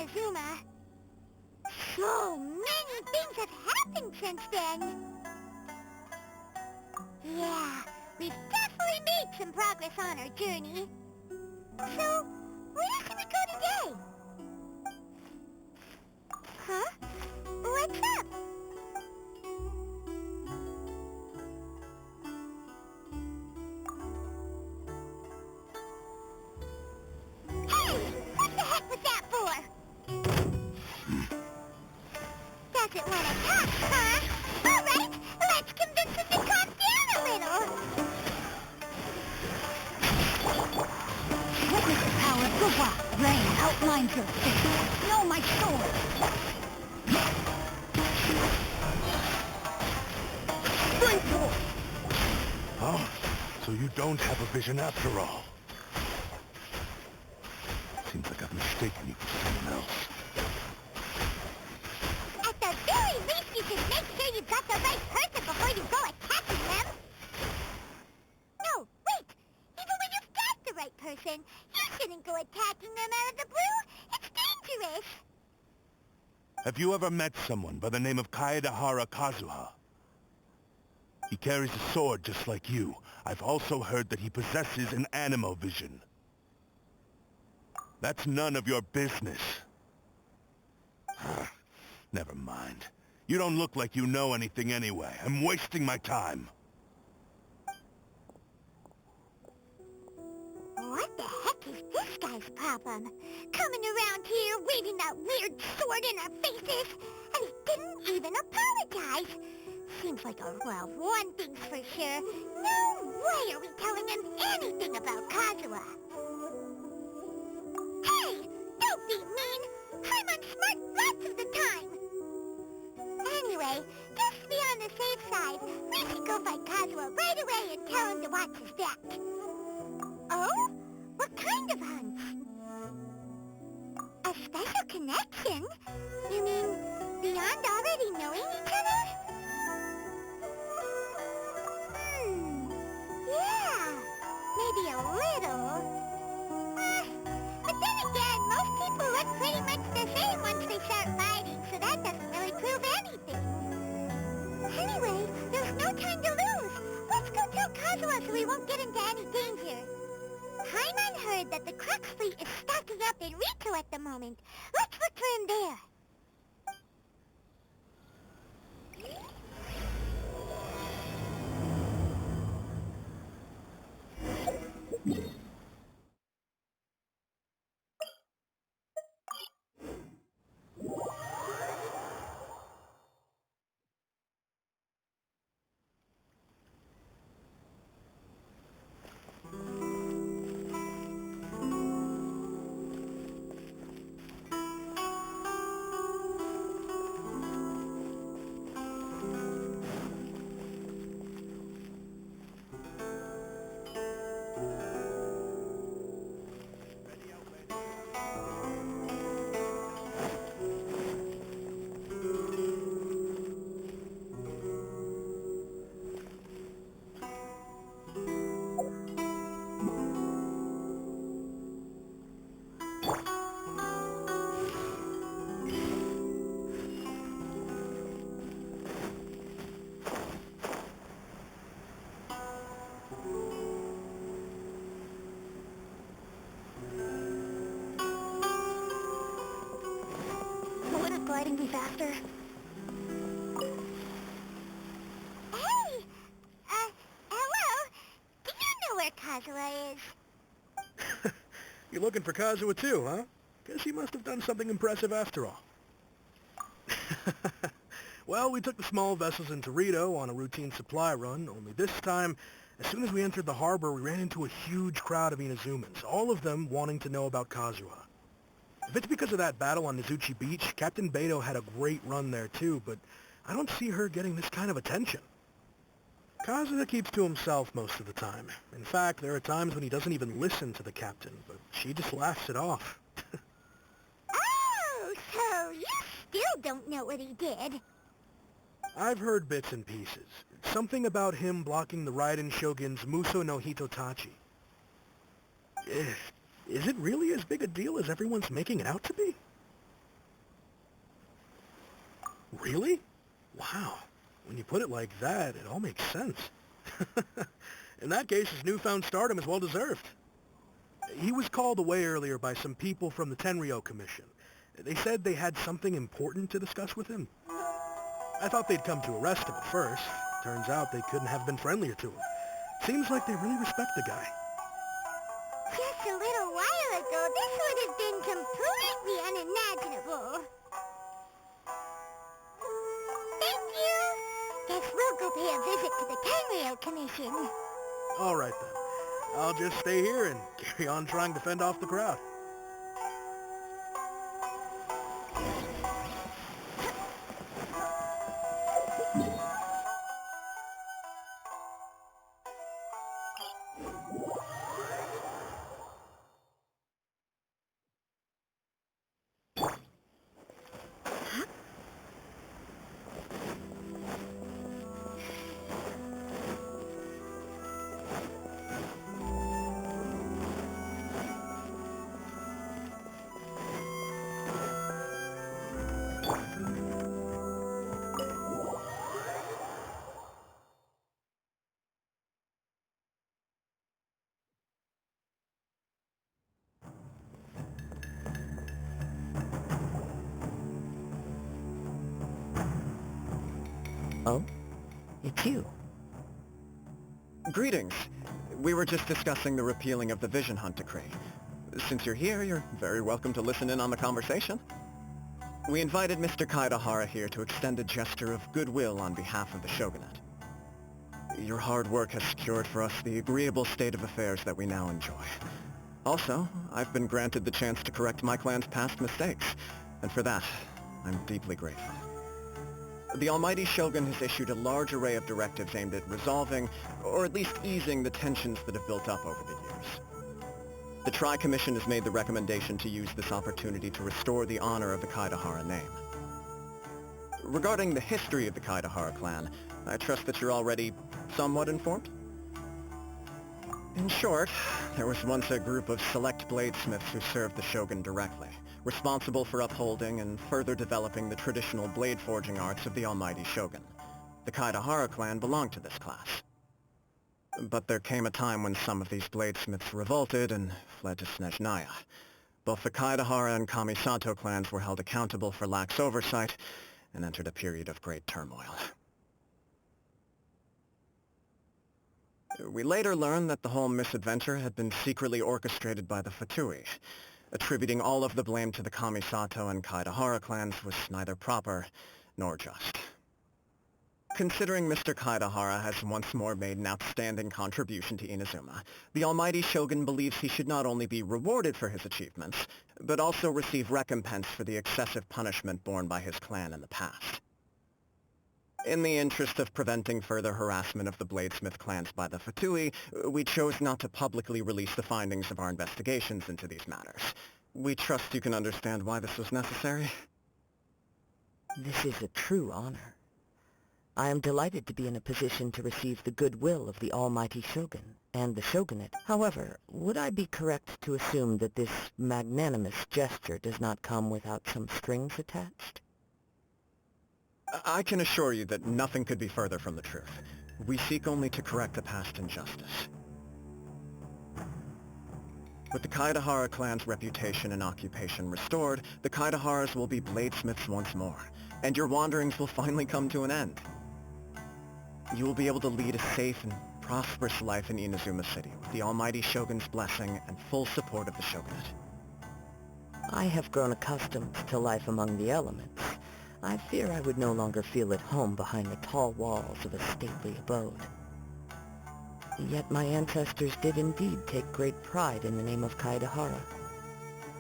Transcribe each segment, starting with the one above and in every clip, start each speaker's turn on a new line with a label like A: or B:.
A: Inazuma. So many things have happened since then. Yeah, we've definitely made some progress on our journey. So, where should we go today? Huh? What's up? Hey! What the heck was that for? Doesn't want to talk, huh? All right, let's convince him to calm down a little.
B: Witness the power of Kazuha. Rain outlines your face. Know my sword. Sprinkle!
C: Oh, so you don't have a vision after all. Seems like I've mistaken you for someone else.
A: At the very least, you should make sure you got the right person before you go attacking them. No, wait! Even when you've got the right person, you shouldn't go attacking them out of the blue. It's dangerous.
C: Have you ever met someone by the name of Kazuha? He carries a sword just like you. I've also heard that he possesses an animo vision. That's none of your business. Never mind. You don't look like you know anything anyway. I'm wasting my time.
A: What the heck is this guy's problem? Coming around here waving that weird sword in our faces, and he didn't even apologize. Seems like well, one thing's for sure. No way are we telling him anything about Kazuha. Hey! Don't be mean! I'm unsmart lots of the time! Anyway, just to be on the safe side, we should go find Kazuha right away and tell him to watch his back. Oh? What kind of hunch? A special connection? You mean beyond already knowing each other? Yeah, maybe a little. But then again, most people look pretty much the same once they start fighting, so that doesn't really prove anything. Anyway, there's no time to lose. Let's go tell Kazuha so we won't get into any danger. Paimon heard that the Crux fleet is stocking up in Rito at the moment. Let's look for him there. Gliding be faster? Hey! Hello? Do you know where Kazuha is?
C: You're looking for Kazuha too, huh? Guess he must have done something impressive after all. Well, we took the small vessels into Rito on a routine supply run, only this time, as soon as we entered the harbor, we ran into a huge crowd of Inazumans, all of them wanting to know about Kazuha. If it's because of that battle on Nizuchi Beach, Captain Beto had a great run there too, but I don't see her getting this kind of attention. Kazuha keeps to himself most of the time. In fact, there are times when he doesn't even listen to the captain, but she just laughs it off.
A: Oh, so you still don't know what he did?
C: I've heard bits and pieces. Something about him blocking the Raiden Shogun's Muso no Hitotachi. Is it really as big a deal as everyone's making it out to be? Really? Wow. When you put it like that, it all makes sense. In that case, his newfound stardom is well-deserved. He was called away earlier by some people from the Tenryo Commission. They said they had something important to discuss with him. I thought they'd come to arrest him at first. Turns out they couldn't have been friendlier to him. Seems like they really respect the guy.
A: Just a little while ago, this would have been completely unimaginable. Thank you. Guess we'll go pay a visit to the Tenryo Commission.
C: All right, then. I'll just stay here and carry on trying to fend off the crowd.
D: Oh? It's you.
E: Greetings. We were just discussing the repealing of the Vision Hunt decree. Since you're here, you're very welcome to listen in on the conversation. We invited Mr. Kaidahara here to extend a gesture of goodwill on behalf of the Shogunate. Your hard work has secured for us the agreeable state of affairs that we now enjoy. Also, I've been granted the chance to correct my clan's past mistakes, and for that, I'm deeply grateful. The Almighty Shogun has issued a large array of directives aimed at resolving, or at least easing, the tensions that have built up over the years. The Tri-Commission has made the recommendation to use this opportunity to restore the honor of the Kaidahara name. Regarding the history of the Kaidahara clan, I trust that you're already somewhat informed? In short, there was once a group of select bladesmiths who served the Shogun directly, responsible for upholding and further developing the traditional blade forging arts of the Almighty Shogun. The Kaidahara clan belonged to this class. But there came a time when some of these bladesmiths revolted and fled to Snezhnaya. Both the Kaidahara and Kamisato clans were held accountable for lax oversight and entered a period of great turmoil. We later learned that the whole misadventure had been secretly orchestrated by the Fatui. Attributing all of the blame to the Kamisato and Kaidahara clans was neither proper nor just. Considering Mr. Kaidahara has once more made an outstanding contribution to Inazuma, the Almighty Shogun believes he should not only be rewarded for his achievements, but also receive recompense for the excessive punishment borne by his clan in the past. In the interest of preventing further harassment of the bladesmith clans by the Fatui, we chose not to publicly release the findings of our investigations into these matters. We trust you can understand why this was necessary.
D: This is a true honor. I am delighted to be in a position to receive the goodwill of the Almighty Shogun and the Shogunate. However, would I be correct to assume that this magnanimous gesture does not come without some strings attached?
E: I can assure you that nothing could be further from the truth. We seek only to correct the past injustice. With the Kaidahara clan's reputation and occupation restored, the Kaidaharas will be bladesmiths once more, and your wanderings will finally come to an end. You will be able to lead a safe and prosperous life in Inazuma City, with the Almighty Shogun's blessing and full support of the Shogunate.
D: I have grown accustomed to life among the elements. I fear I would no longer feel at home behind the tall walls of a stately abode. Yet my ancestors did indeed take great pride in the name of Kaidahara,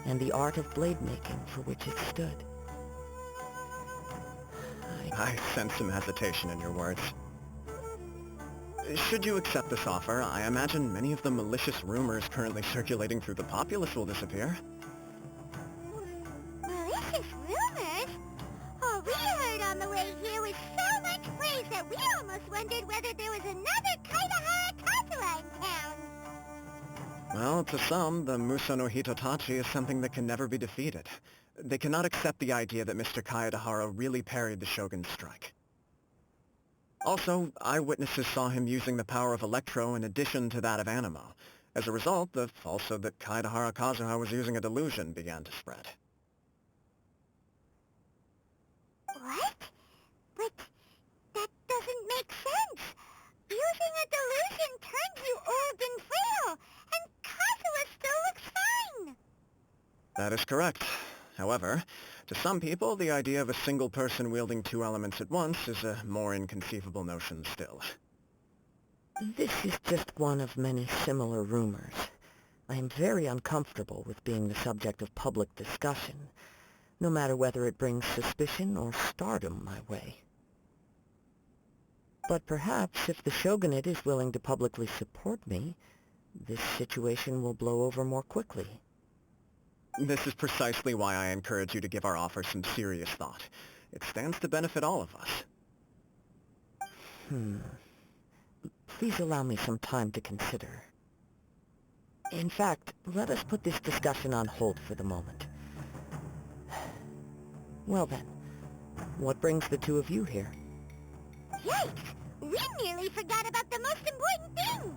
D: and the art of blade making for which it stood.
E: I sense some hesitation in your words. Should you accept this offer, I imagine many of the malicious rumors currently circulating through the populace will disappear.
A: Malicious rumors? All we heard on the way here was so much praise that we almost wondered whether there was another Kaidahara Kazuha in town.
E: Well, to some, the Muso no Hitotachi is something that can never be defeated. They cannot accept the idea that Mr. Kaedahara really parried the Shogun's strike. Also, eyewitnesses saw him using the power of Electro in addition to that of Animo. As a result, the falsehood that Kaedahara Kazuha was using a delusion began to spread.
A: What? But that doesn't make sense. Using a delusion turns you old and frail, and Kazuha still looks fine.
E: That is correct. However, to some people, the idea of a single person wielding two elements at once is a more inconceivable notion still.
D: This is just one of many similar rumors. I am very uncomfortable with being the subject of public discussion, no matter whether it brings suspicion or stardom my way. But perhaps if the Shogunate is willing to publicly support me, this situation will blow over more quickly.
E: This is precisely why I encourage you to give our offer some serious thought. It stands to benefit all of us.
D: Please allow me some time to consider. In fact, let us put this discussion on hold for the moment. Well then, what brings the two of you here?
A: Yikes! We nearly forgot about the most important thing!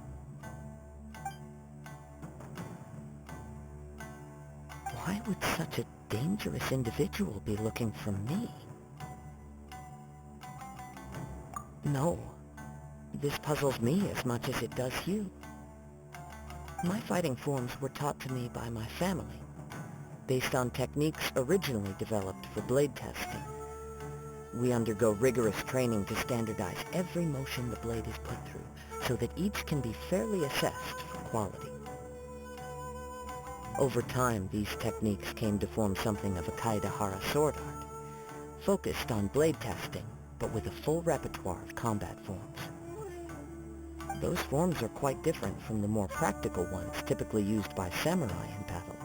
D: Why would such a dangerous individual be looking for me? No, this puzzles me as much as it does you. My fighting forms were taught to me by my family, based on techniques originally developed for blade testing. We undergo rigorous training to standardize every motion the blade is put through, so that each can be fairly assessed for quality. Over time, these techniques came to form something of a Kaedahara sword art, focused on blade testing, but with a full repertoire of combat forms. Those forms are quite different from the more practical ones typically used by samurai in battle.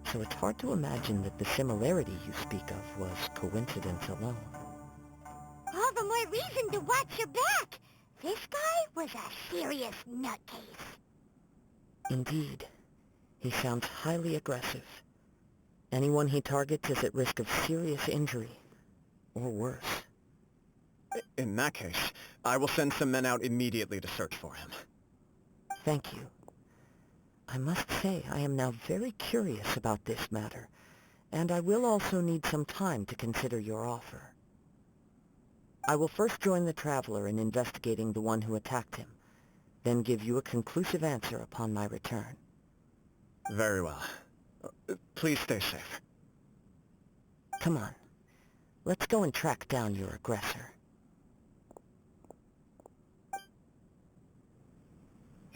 D: So it's hard to imagine that the similarity you speak of was coincidence alone.
A: All the more reason to watch your back! This guy was a serious nutcase.
D: Indeed. He sounds highly aggressive. Anyone he targets is at risk of serious injury, or worse.
E: In that case, I will send some men out immediately to search for him.
D: Thank you. I must say I am now very curious about this matter, and I will also need some time to consider your offer. I will first join the Traveler in investigating the one who attacked him, then give you a conclusive answer upon my return.
E: Very well. Please stay safe.
D: Come on. Let's go and track down your aggressor.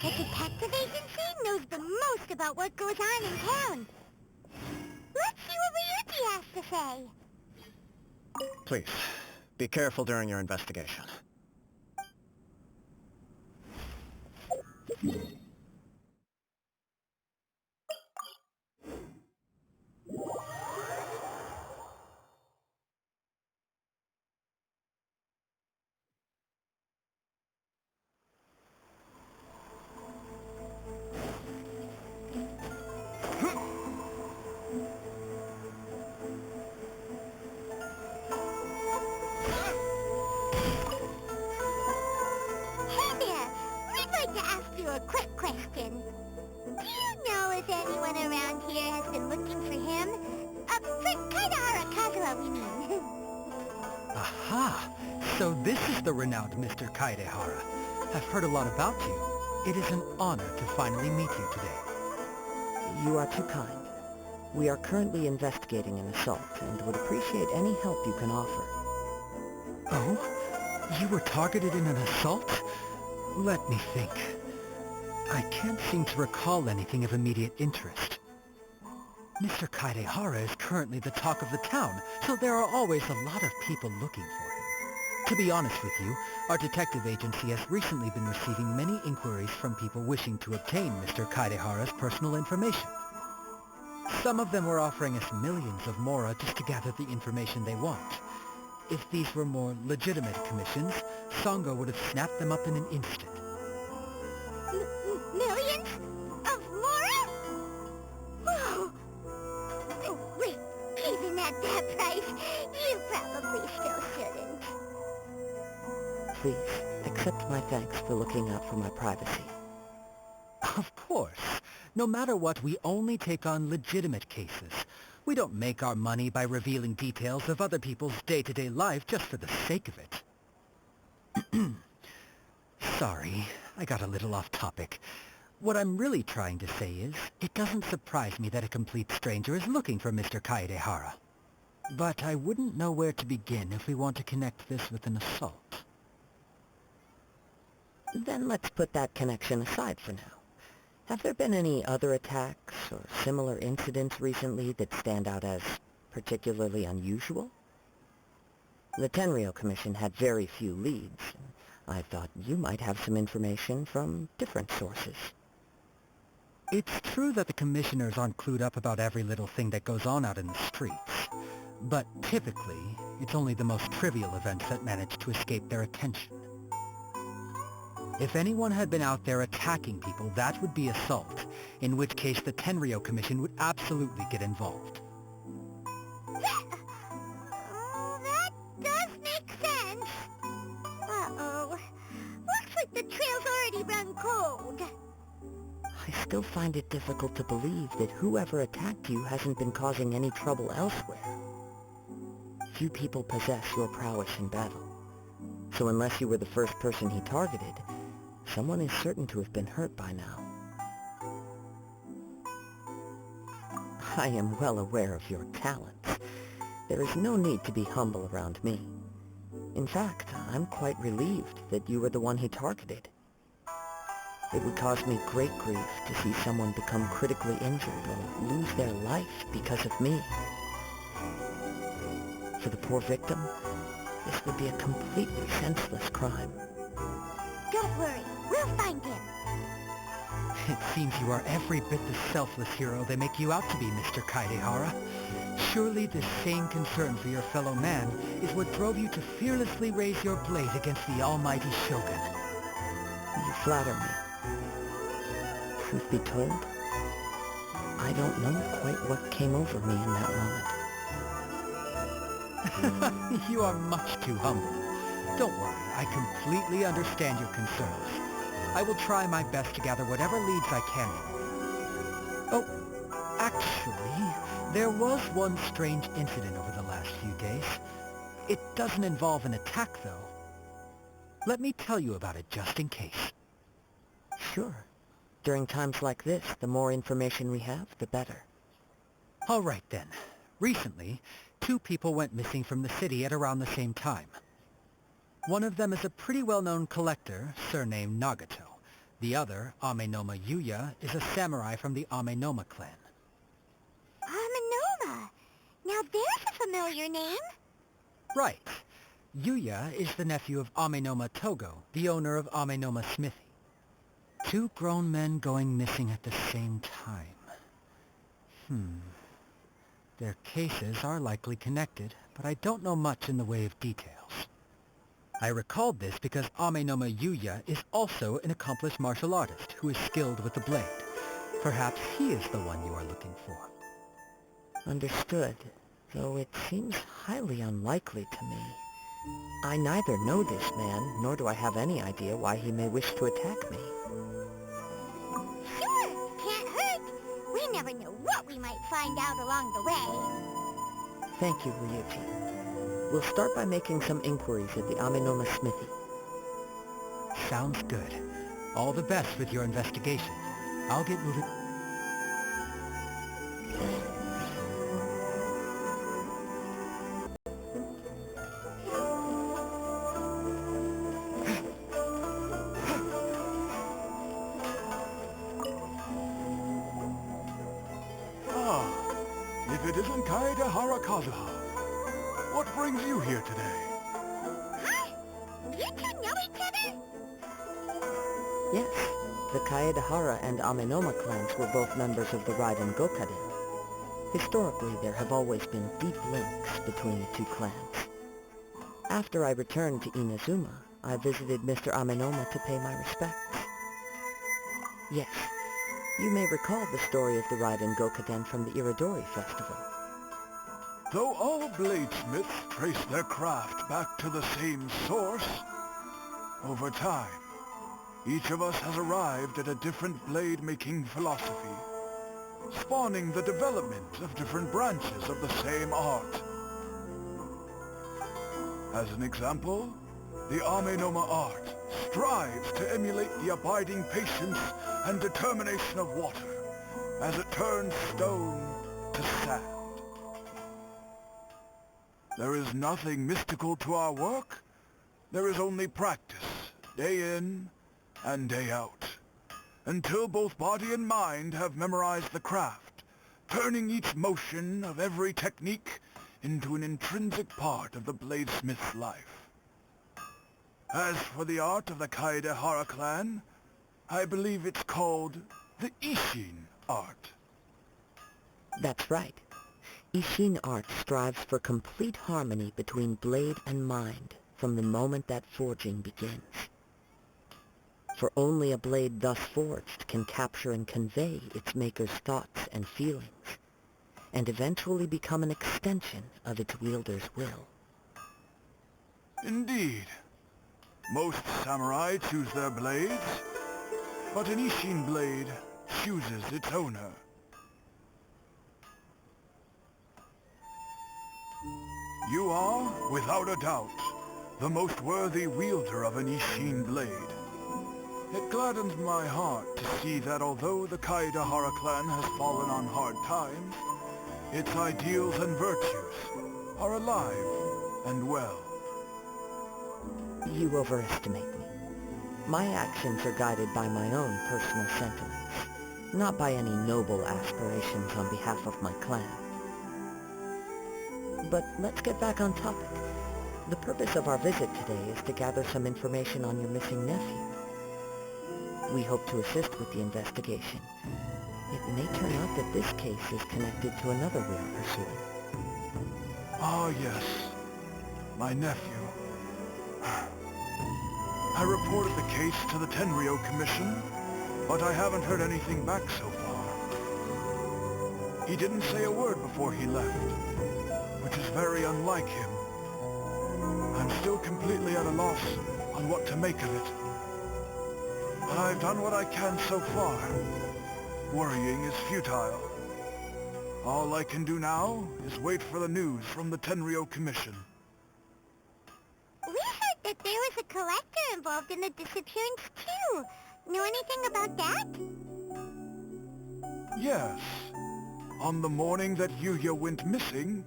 A: The detective agency knows the most about what goes on in town. Let's see what Ryuji has to say.
E: Please, be careful during your investigation.
A: Hey there! We'd like to ask you a quick question. Do you know if anyone around here has been looking for him? For Kaedahara Kazuha, we mean.
F: Aha! So this is the renowned Mr. Kaedehara. I've heard a lot about you. It is an honor to finally meet you today.
D: You are too kind. We are currently investigating an assault and would appreciate any help you can offer.
F: Oh? You were targeted in an assault? Let me think. I can't seem to recall anything of immediate interest. Mr. Kaedehara is currently the talk of the town, so there are always a lot of people looking for him. To be honest with you, our detective agency has recently been receiving many inquiries from people wishing to obtain Mr. Kaedehara's personal information. Some of them were offering us millions of mora just to gather the information they want. If these were more legitimate commissions, Songo would have snapped them up in an instant.
A: Millions? Of mora? Whoa! Oh, wait,
D: please, accept my thanks for looking out for my privacy.
F: Of course. No matter what, we only take on legitimate cases. We don't make our money by revealing details of other people's day-to-day life just for the sake of it. Sorry, I got a little off topic. What I'm really trying to say is, it doesn't surprise me that a complete stranger is looking for Mr. Kaedehara. But I wouldn't know where to begin if we want to connect this with an assault.
D: Then let's put that connection aside for now. Have there been any other attacks or similar incidents recently that stand out as particularly unusual? The Tenryou Commission had very few leads. I thought you might have some information from different sources.
F: It's true that the commissioners aren't clued up about every little thing that goes on out in the streets. But typically, it's only the most trivial events that manage to escape their attention. If anyone had been out there attacking people, that would be assault, in which case the Tenryou Commission would absolutely get involved.
A: Oh, that does make sense. Uh-oh. Looks like the trail's already run cold.
D: I still find it difficult to believe that whoever attacked you hasn't been causing any trouble elsewhere. Few people possess your prowess in battle, so unless you were the first person he targeted, someone is certain to have been hurt by now. I am well aware of your talents. There is no need to be humble around me. In fact, I'm quite relieved that you were the one he targeted. It would cause me great grief to see someone become critically injured or lose their life because of me. For the poor victim, this would be a completely senseless crime.
A: Don't worry, we'll find him.
F: It seems you are every bit the selfless hero they make you out to be, Mr. Kaedehara. Surely this same concern for your fellow man is what drove you to fearlessly raise your blade against the almighty Shogun.
D: You flatter me. Truth be told, I don't know quite what came over me in that moment.
F: You are much too humble. Don't worry, I completely understand your concerns. I will try my best to gather whatever leads I can for you. Oh, actually, there was one strange incident over the last few days. It doesn't involve an attack, though. Let me tell you about it just in case.
D: Sure. During times like this, the more information we have, the better.
F: All right, then. Recently, 2 people went missing from the city at around the same time. One of them is a pretty well-known collector, surnamed Nagato. The other, Amenoma Yuya, is a samurai from the Amenoma clan.
A: Amenoma. Now there's a familiar name.
F: Right. Yuya is the nephew of Amenoma Togo, the owner of Amenoma Smithy. 2 grown men going missing at the same time. Their cases are likely connected, but I don't know much in the way of details. I recalled this because Amenoma Yuya is also an accomplished martial artist who is skilled with the blade. Perhaps he is the one you are looking for.
D: Understood, though it seems highly unlikely to me. I neither know this man, nor do I have any idea why he may wish to attack me.
A: Sure, can't hurt. We never know what we might find out along the way.
D: Thank you, Ryuji. We'll start by making some inquiries at the Amenoma Smithy.
F: Sounds good. All the best with your investigation. I'll get moving.
C: If it isn't Kaedehara Kazuha, what brings you here today?
A: Huh? You 2 know each other?
D: Yes, the Kaedehara and Amenoma clans were both members of the Raiden Gokaden. Historically, there have always been deep links between the 2 clans. After I returned to Inazuma, I visited Mr. Amenoma to pay my respects. Yes, you may recall the story of the Raiden Gokaden from the Iridori Festival.
C: Though all bladesmiths trace their craft back to the same source,
G: Over time, each of us has arrived at a different blade-making philosophy, spawning the development of different branches of the same art. As an example, the Amenoma art strives to emulate the abiding patience and determination of water as it turns stone to sand. There is nothing mystical to our work. There is only practice, day in and day out, until both body and mind have memorized the craft, turning each motion of every technique into an intrinsic part of the bladesmith's life. As for the art of the Kaedehara clan, I believe it's called the Ishin art.
D: That's right. Ishin art strives for complete harmony between blade and mind from the moment that forging begins. For only a blade thus forged can capture and convey its maker's thoughts and feelings, and eventually become an extension of its wielder's will.
G: Indeed. Most samurai choose their blades, but an Ishin blade chooses its owner. You are, without a doubt, the most worthy wielder of an Ishin blade. It gladdens my heart to see that although the Kaedehara clan has fallen on hard times, its ideals and virtues are alive and well.
D: You overestimate me. My actions are guided by my own personal sentiments, not by any noble aspirations on behalf of my clan. But let's get back on topic. The purpose of our visit today is to gather some information on your missing nephew. We hope to assist with the investigation. It may turn out that this case is connected to another we are pursuing.
G: Ah, yes. My nephew. I reported the case to the Tenryo Commission, but I haven't heard anything back so far. He didn't say a word before he left, which is very unlike him. I'm still completely at a loss on what to make of it. But I've done what I can so far. Worrying is futile. All I can do now is wait for the news from the Tenryo Commission.
A: We heard that there was a collector involved in the disappearance too. Know anything about that?
G: Yes. On the morning that Yuya went missing,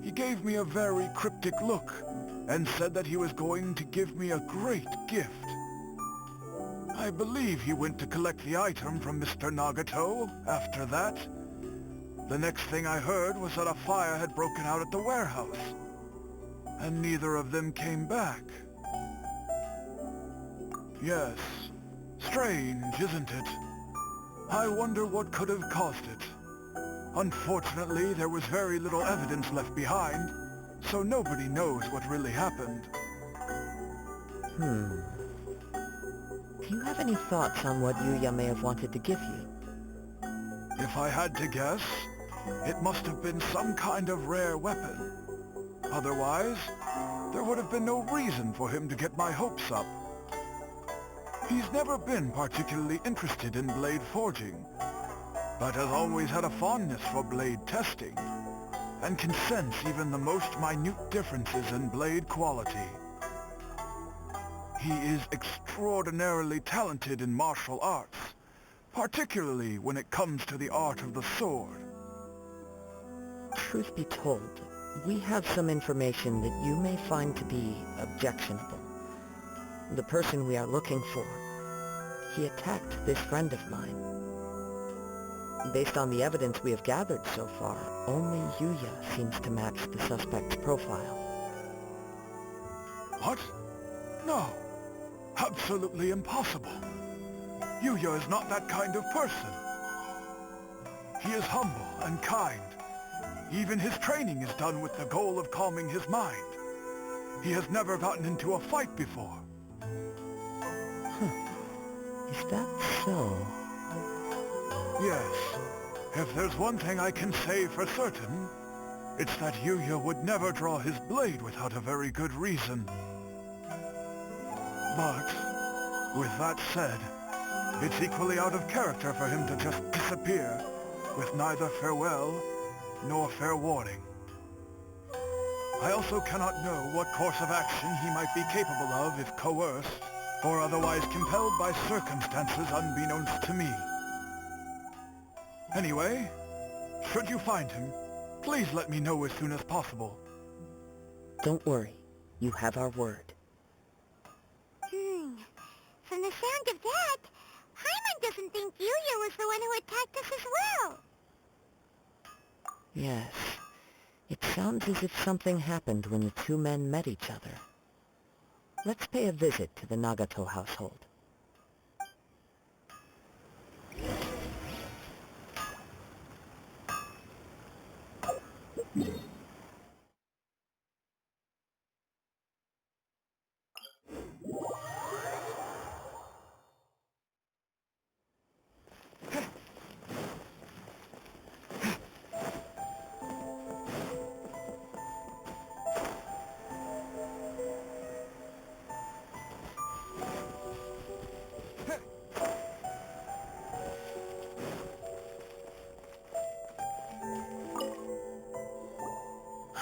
G: he gave me a very cryptic look and said that he was going to give me a great gift. I believe he went to collect the item from Mr. Nagato after that. The next thing I heard was that a fire had broken out at the warehouse, and neither of them came back. Yes, strange, isn't it? I wonder what could have caused it. Unfortunately, there was very little evidence left behind, so nobody knows what really happened.
D: Do you have any thoughts on what Yuya may have wanted to give you?
G: If I had to guess, it must have been some kind of rare weapon. Otherwise, there would have been no reason for him to get my hopes up. He's never been particularly interested in blade forging, but has always had a fondness for blade testing, and can sense even the most minute differences in blade quality. He is extraordinarily talented in martial arts, particularly when it comes to the art of the sword.
D: Truth be told, we have some information that you may find to be objectionable. The person we are looking for, he attacked this friend of mine. Based on the evidence we have gathered so far, only Yuya seems to match the suspect's profile.
G: What? No. Absolutely impossible. Yuya is not that kind of person. He is humble and kind. Even his training is done with the goal of calming his mind. He has never gotten into a fight before.
D: Is that so?
G: Yes. If there's one thing I can say for certain, it's that Yuya would never draw his blade without a very good reason. But, with that said, it's equally out of character for him to just disappear, with neither farewell nor fair warning. I also cannot know what course of action he might be capable of if coerced, or otherwise compelled by circumstances unbeknownst to me. Anyway, should you find him, please let me know as soon as possible.
D: Don't worry. You have our word.
A: From the sound of that, Paimon doesn't think Yuya was the one who attacked us as well.
D: Yes. It sounds as if something happened when the two men met each other. Let's pay a visit to the Nagato household.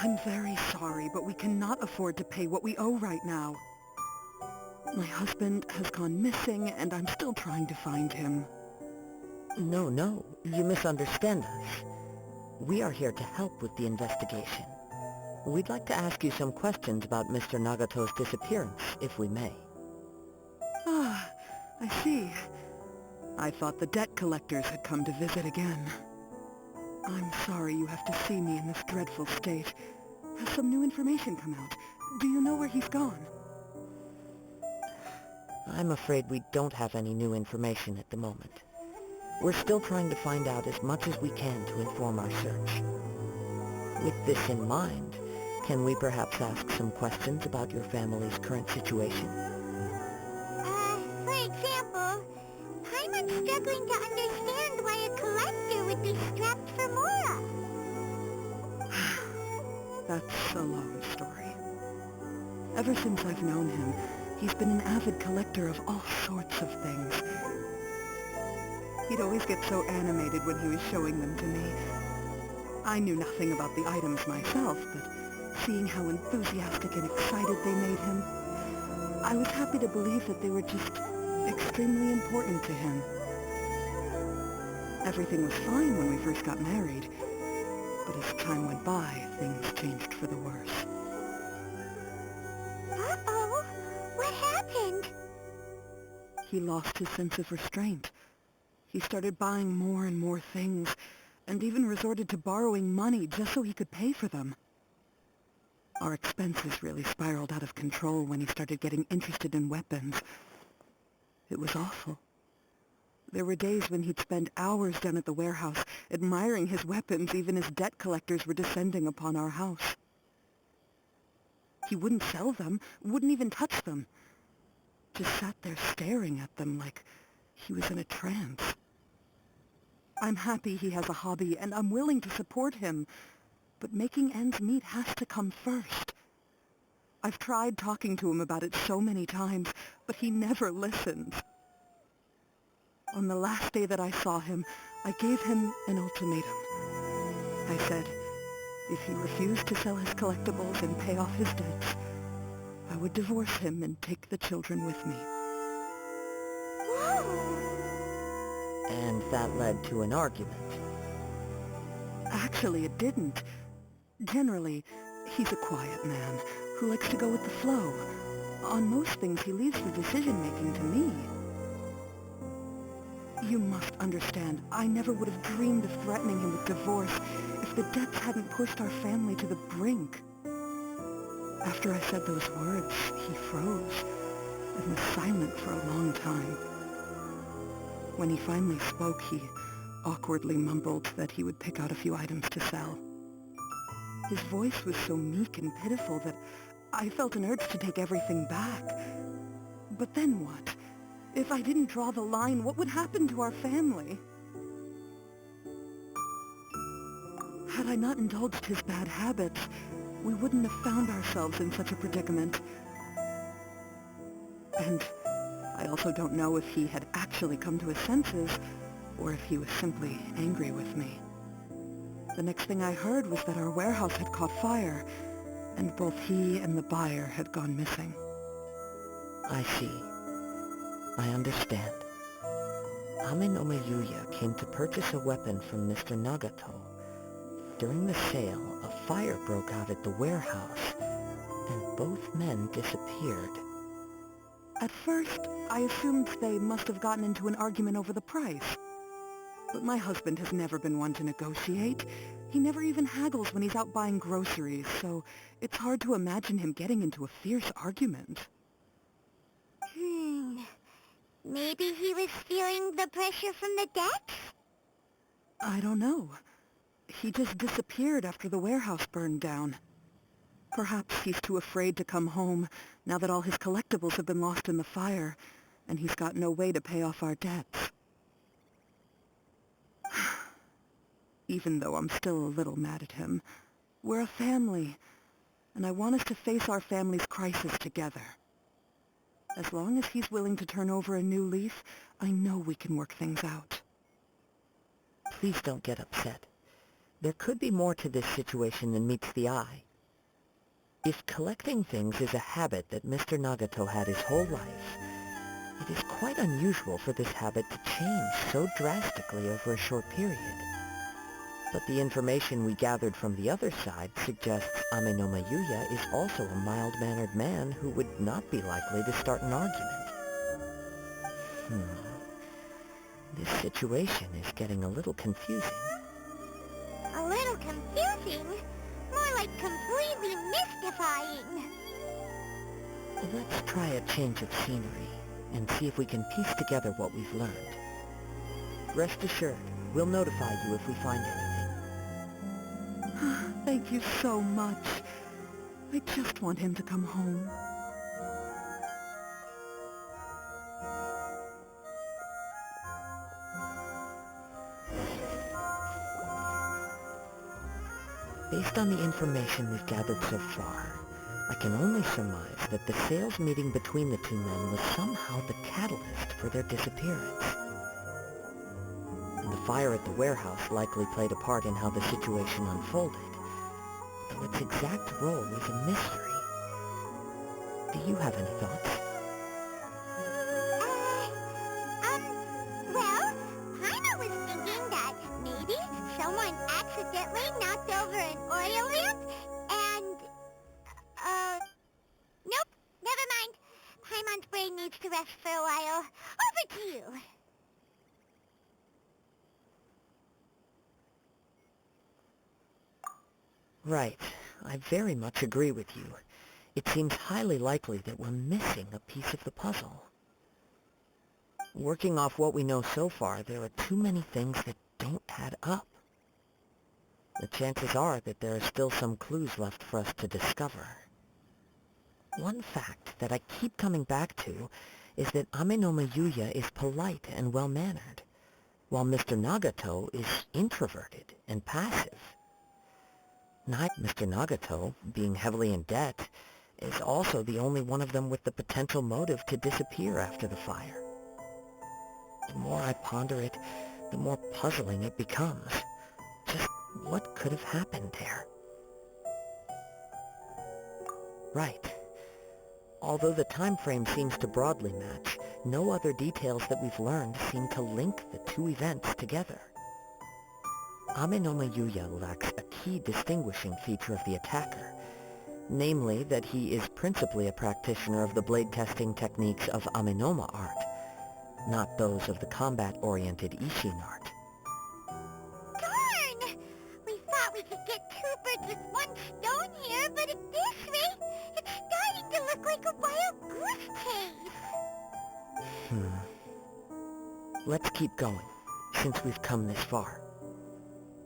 H: I'm very sorry, but we cannot afford to pay what we owe right now. My husband has gone missing, and I'm still trying to find him.
D: No, you misunderstand us. We are here to help with the investigation. We'd like to ask you some questions about Mr. Nagato's disappearance, if we may.
H: Ah, I see. I thought the debt collectors had come to visit again. I'm sorry you have to see me in this dreadful state. Has some new information come out? Do you know where he's gone?
D: I'm afraid we don't have any new information at the moment. We're still trying to find out as much as we can to inform our search. With this in mind, can we perhaps ask some questions about your family's current situation?
A: For example, Paimon's struggling to understand why a collector would be strapped for Mora.
H: That's a long story. Ever since I've known him, he's been an avid collector of all sorts of things. He'd always get so animated when he was showing them to me. I knew nothing about the items myself, but seeing how enthusiastic and excited they made him, I was happy to believe that they were just extremely important to him. Everything was fine when we first got married, but as time went by, things changed for the worse.
A: Uh-oh, what happened?
H: He lost his sense of restraint. He started buying more and more things, and even resorted to borrowing money just so he could pay for them. Our expenses really spiraled out of control when he started getting interested in weapons. It was awful. There were days when he'd spend hours down at the warehouse, admiring his weapons even as debt collectors were descending upon our house. He wouldn't sell them, wouldn't even touch them. Just sat there staring at them like he was in a trance. I'm happy he has a hobby, and I'm willing to support him, but making ends meet has to come first. I've tried talking to him about it so many times, but he never listens. On the last day that I saw him, I gave him an ultimatum. I said, if he refused to sell his collectibles and pay off his debts, I would divorce him and take the children with me.
A: Whoa!
D: And that led to an argument.
H: Actually, it didn't. Generally, he's a quiet man who likes to go with the flow. On most things, he leaves the decision-making to me. You must understand, I never would have dreamed of threatening him with divorce if the debts hadn't pushed our family to the brink. After I said those words, he froze and was silent for a long time. When he finally spoke, he awkwardly mumbled that he would pick out a few items to sell. His voice was so meek and pitiful that I felt an urge to take everything back. But then what? If I didn't draw the line, what would happen to our family? Had I not indulged his bad habits, we wouldn't have found ourselves in such a predicament. And I also don't know if he had actually come to his senses, or if he was simply angry with me. The next thing I heard was that our warehouse had caught fire, and both he and the buyer had gone missing.
D: I see. I understand. Ame no Yuya came to purchase a weapon from Mr. Nagato. During the sale, a fire broke out at the warehouse, and both men disappeared.
H: At first, I assumed they must have gotten into an argument over the price. But my husband has never been one to negotiate. He never even haggles when he's out buying groceries, so it's hard to imagine him getting into a fierce argument.
A: Maybe he was feeling the pressure from the debts?
H: I don't know. He just disappeared after the warehouse burned down. Perhaps he's too afraid to come home now that all his collectibles have been lost in the fire, and he's got no way to pay off our debts. Even though I'm still a little mad at him, we're a family, and I want us to face our family's crisis together. As long as he's willing to turn over a new leaf, I know we can work things out.
D: Please don't get upset. There could be more to this situation than meets the eye. If collecting things is a habit that Mr. Nagato had his whole life, it is quite unusual for this habit to change so drastically over a short period. But the information we gathered from the other side suggests Ame no Yuya is also a mild-mannered man who would not be likely to start an argument. This situation is getting a little confusing.
A: A little confusing? More like completely mystifying.
D: Let's try a change of scenery and see if we can piece together what we've learned. Rest assured, we'll notify you if we find anything.
H: Thank you so much. I just want him to come home.
D: Based on the information we've gathered so far, I can only surmise that the sales meeting between the two men was somehow the catalyst for their disappearance. And the fire at the warehouse likely played a part in how the situation unfolded, though its exact role is a mystery. Do you have any thoughts?
A: Well, Paimon was thinking that maybe someone accidentally knocked over an oil lamp and, nope, never mind. Paimon's brain needs to rest for a while. Over to you.
D: Right. I very much agree with you. It seems highly likely that we're missing a piece of the puzzle. Working off what we know so far, there are too many things that don't add up. The chances are that there are still some clues left for us to discover. One fact that I keep coming back to is that Ame no Yuya is polite and well-mannered, while Mr. Nagato is introverted and passive. Mr. Nagato, being heavily in debt, is also the only one of them with the potential motive to disappear after the fire. The more I ponder it, the more puzzling it becomes. Just what could have happened there? Right. Although the time frame seems to broadly match, no other details that we've learned seem to link the two events together. Ame no Yuya lacks a key distinguishing feature of the attacker, namely that he is principally a practitioner of the blade testing techniques of Amenoma art, not those of the combat-oriented Ishin art.
A: Darn! We thought we could get two birds with one stone here, but at this rate, it's starting to look like a wild goose chase.
D: Let's keep going, since we've come this far.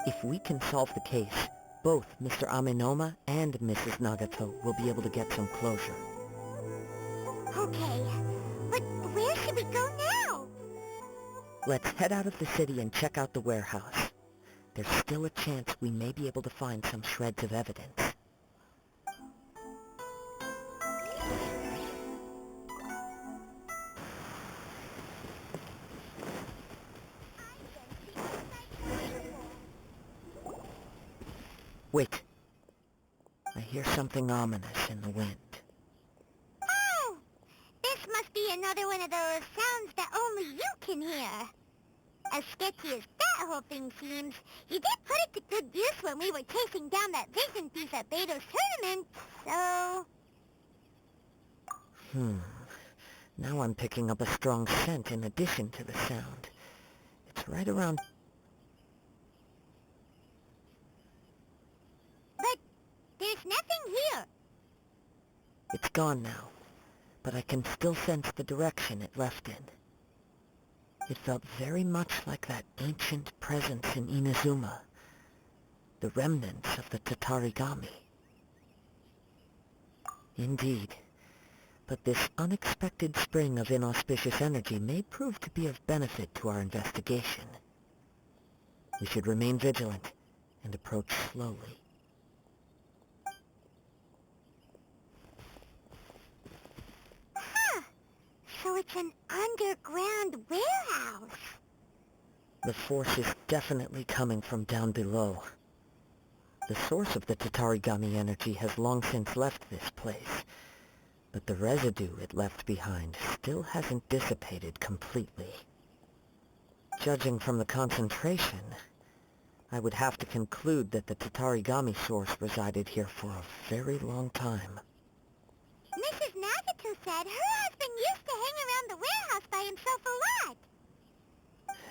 D: If we can solve the case, both Mr. Amenoma and Mrs. Nagato will be able to get some closure.
A: Okay, but where should we go now?
D: Let's head out of the city and check out the warehouse. There's still a chance we may be able to find some shreds of evidence. Wait. I hear something ominous in the wind.
A: Oh! This must be another one of those sounds that only you can hear. As sketchy as that whole thing seems, you did put it to good use when we were chasing down that vision thief at Beto's tournament, so...
D: Now I'm picking up a strong scent in addition to the sound. It's right around...
A: But there's nothing here.
D: It's gone now, but I can still sense the direction it left in. It felt very much like that ancient presence in Inazuma, the remnants of the Tatarigami. Indeed, but this unexpected spring of inauspicious energy may prove to be of benefit to our investigation. We should remain vigilant and approach slowly.
A: Huh. So it's an underground warehouse.
D: The force is definitely coming from down below. The source of the Tatarigami energy has long since left this place, but the residue it left behind still hasn't dissipated completely. Judging from the concentration, I would have to conclude that the Tatarigami source resided here for a very long time.
A: Mrs. Nagato said her husband used to hang around the warehouse by himself a lot.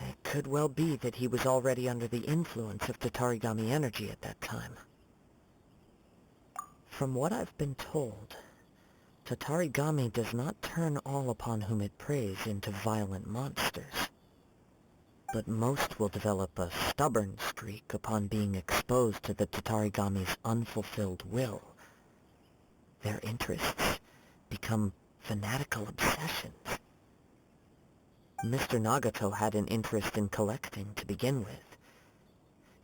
D: It could well be that he was already under the influence of Tatarigami energy at that time. From what I've been told, Tatarigami does not turn all upon whom it preys into violent monsters, but most will develop a stubborn streak upon being exposed to the Tatarigami's unfulfilled will. Their interests become fanatical obsessions. Mr. Nagato had an interest in collecting to begin with.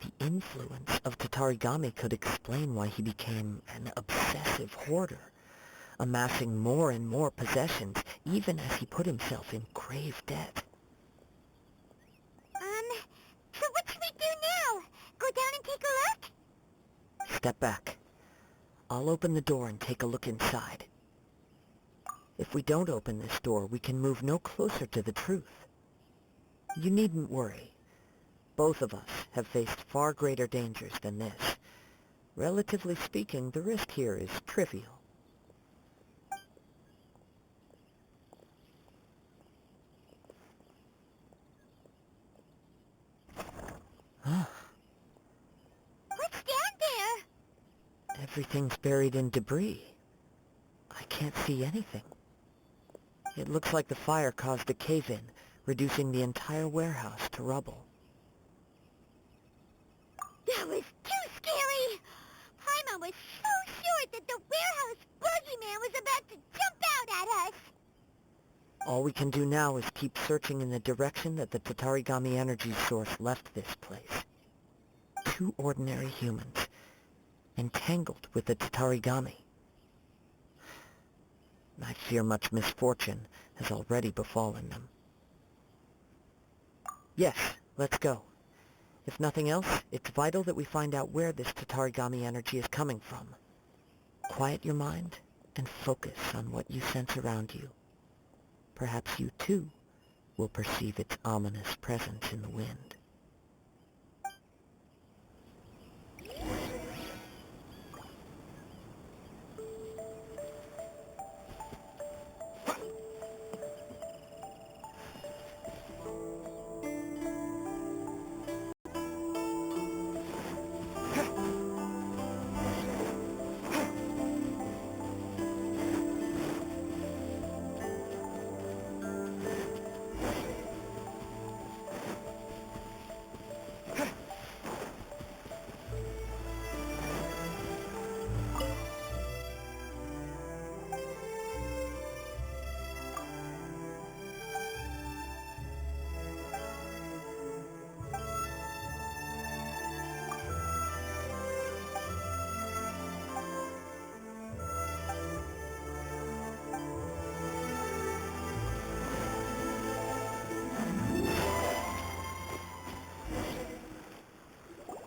D: The influence of Tatarigami could explain why he became an obsessive hoarder, amassing more and more possessions, even as he put himself in grave debt.
A: So what should we do now? Go down and take a look?
D: Step back. I'll open the door and take a look inside. If we don't open this door, we can move no closer to the truth. You needn't worry. Both of us have faced far greater dangers than this. Relatively speaking, the risk here is trivial.
A: What's down there?
D: Everything's buried in debris. I can't see anything. It looks like the fire caused a cave-in, reducing the entire warehouse to rubble.
A: That was too scary! Paimon was so sure that the warehouse boogeyman was about to jump out at us!
D: All we can do now is keep searching in the direction that the Tatarigami energy source left this place. Two ordinary humans, entangled with the Tatarigami. I fear much misfortune has already befallen them. Yes, let's go. If nothing else, it's vital that we find out where this Tatarigami energy is coming from. Quiet your mind and focus on what you sense around you. Perhaps you, too, will perceive its ominous presence in the wind.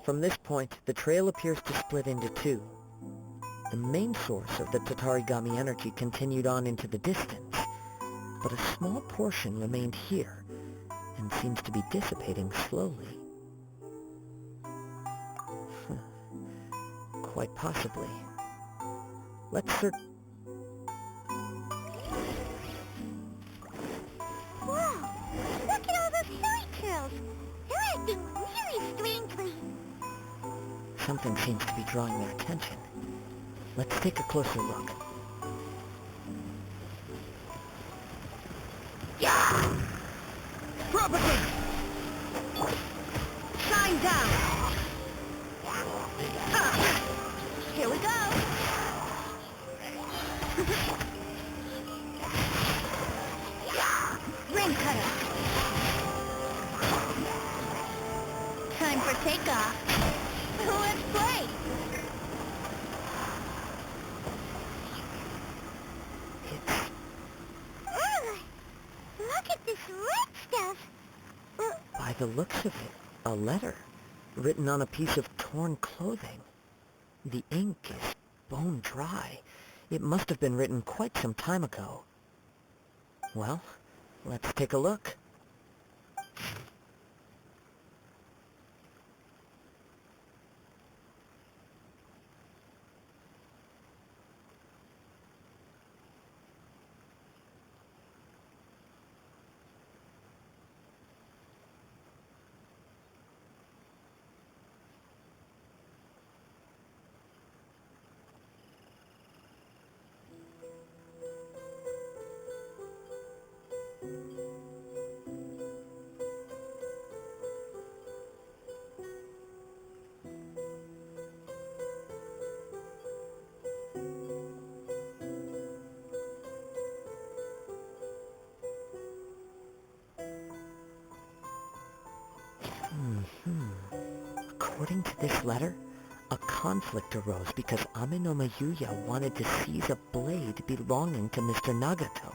D: From this point, the trail appears to split into two. The main source of the Tatarigami energy continued on into the distance, but a small portion remained here, and seems to be dissipating slowly. Quite possibly. Let's search...
A: Whoa! Look at all those silly curls! They're acting really strangely.
D: Something seems to be drawing their attention. Let's take a closer look.
B: Yeah! Propagate! Shine down! Here we go! Ring cutter! Time for takeoff! Let's play!
A: Ugh! Look at this red stuff!
D: By the looks of it, a letter, written on a piece of torn clothing. The ink is bone dry. It must have been written quite some time ago. Well, let's take a look. According to this letter, a conflict arose because Amenoma Yuya wanted to seize a blade belonging to Mr. Nagato.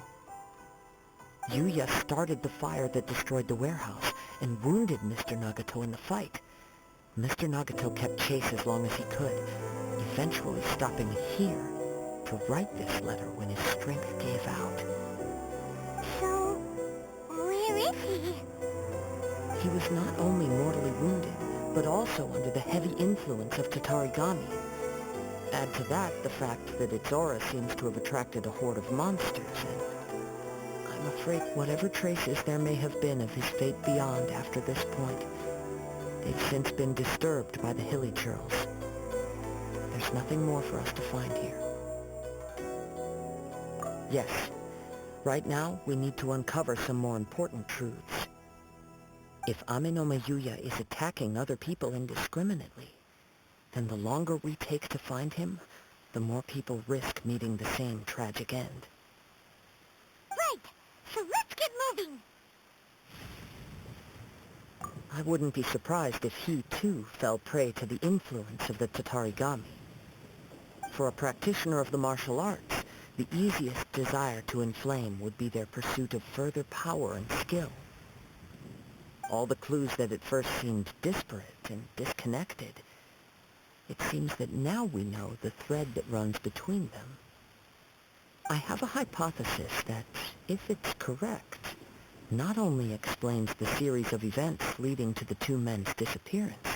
D: Yuya started the fire that destroyed the warehouse and wounded Mr. Nagato in the fight. Mr. Nagato kept chase as long as he could, eventually stopping here to write this letter when his strength gave out.
A: So, where is he?
D: He was not only mortally wounded, but also under the heavy influence of Tatarigami. Add to that the fact that its aura seems to have attracted a horde of monsters, and I'm afraid whatever traces there may have been of his fate beyond after this point, they've since been disturbed by the hilly churls. There's nothing more for us to find here. Yes, right now we need to uncover some more important truths. If Amenoma Yuya is attacking other people indiscriminately, then the longer we take to find him, the more people risk meeting the same tragic end.
A: Right! So let's get moving!
D: I wouldn't be surprised if he, too, fell prey to the influence of the Tatarigami. For a practitioner of the martial arts, the easiest desire to inflame would be their pursuit of further power and skill. All the clues that at first seemed disparate and disconnected, it seems that now we know the thread that runs between them. I have a hypothesis that, if it's correct, not only explains the series of events leading to the two men's disappearance,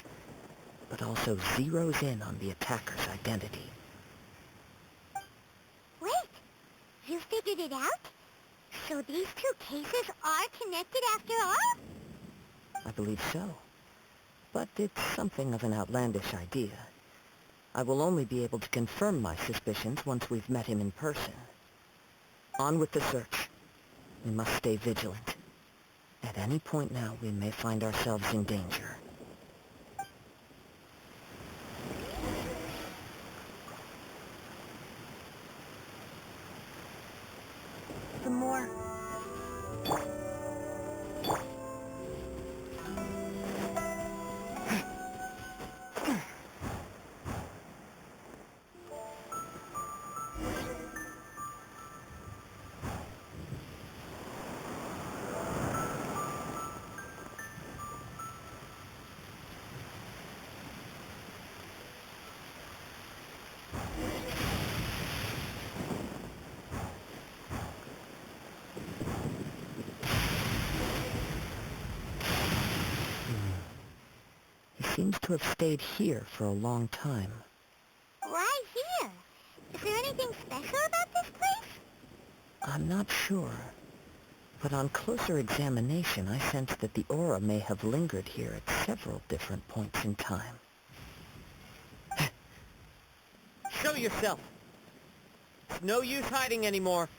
D: but also zeroes in on the attacker's identity.
A: Wait! You figured it out? So these two cases are connected after all?
D: I believe so. But it's something of an outlandish idea. I will only be able to confirm my suspicions once we've met him in person. On with the search. We must stay vigilant. At any point now, we may find ourselves in danger.
B: Some more.
D: seems to have stayed here for a long time.
A: Why here? Is there anything special about this place?
D: I'm not sure, but on closer examination I sense that the aura may have lingered here at several different points in time.
E: Show yourself! It's no use hiding anymore.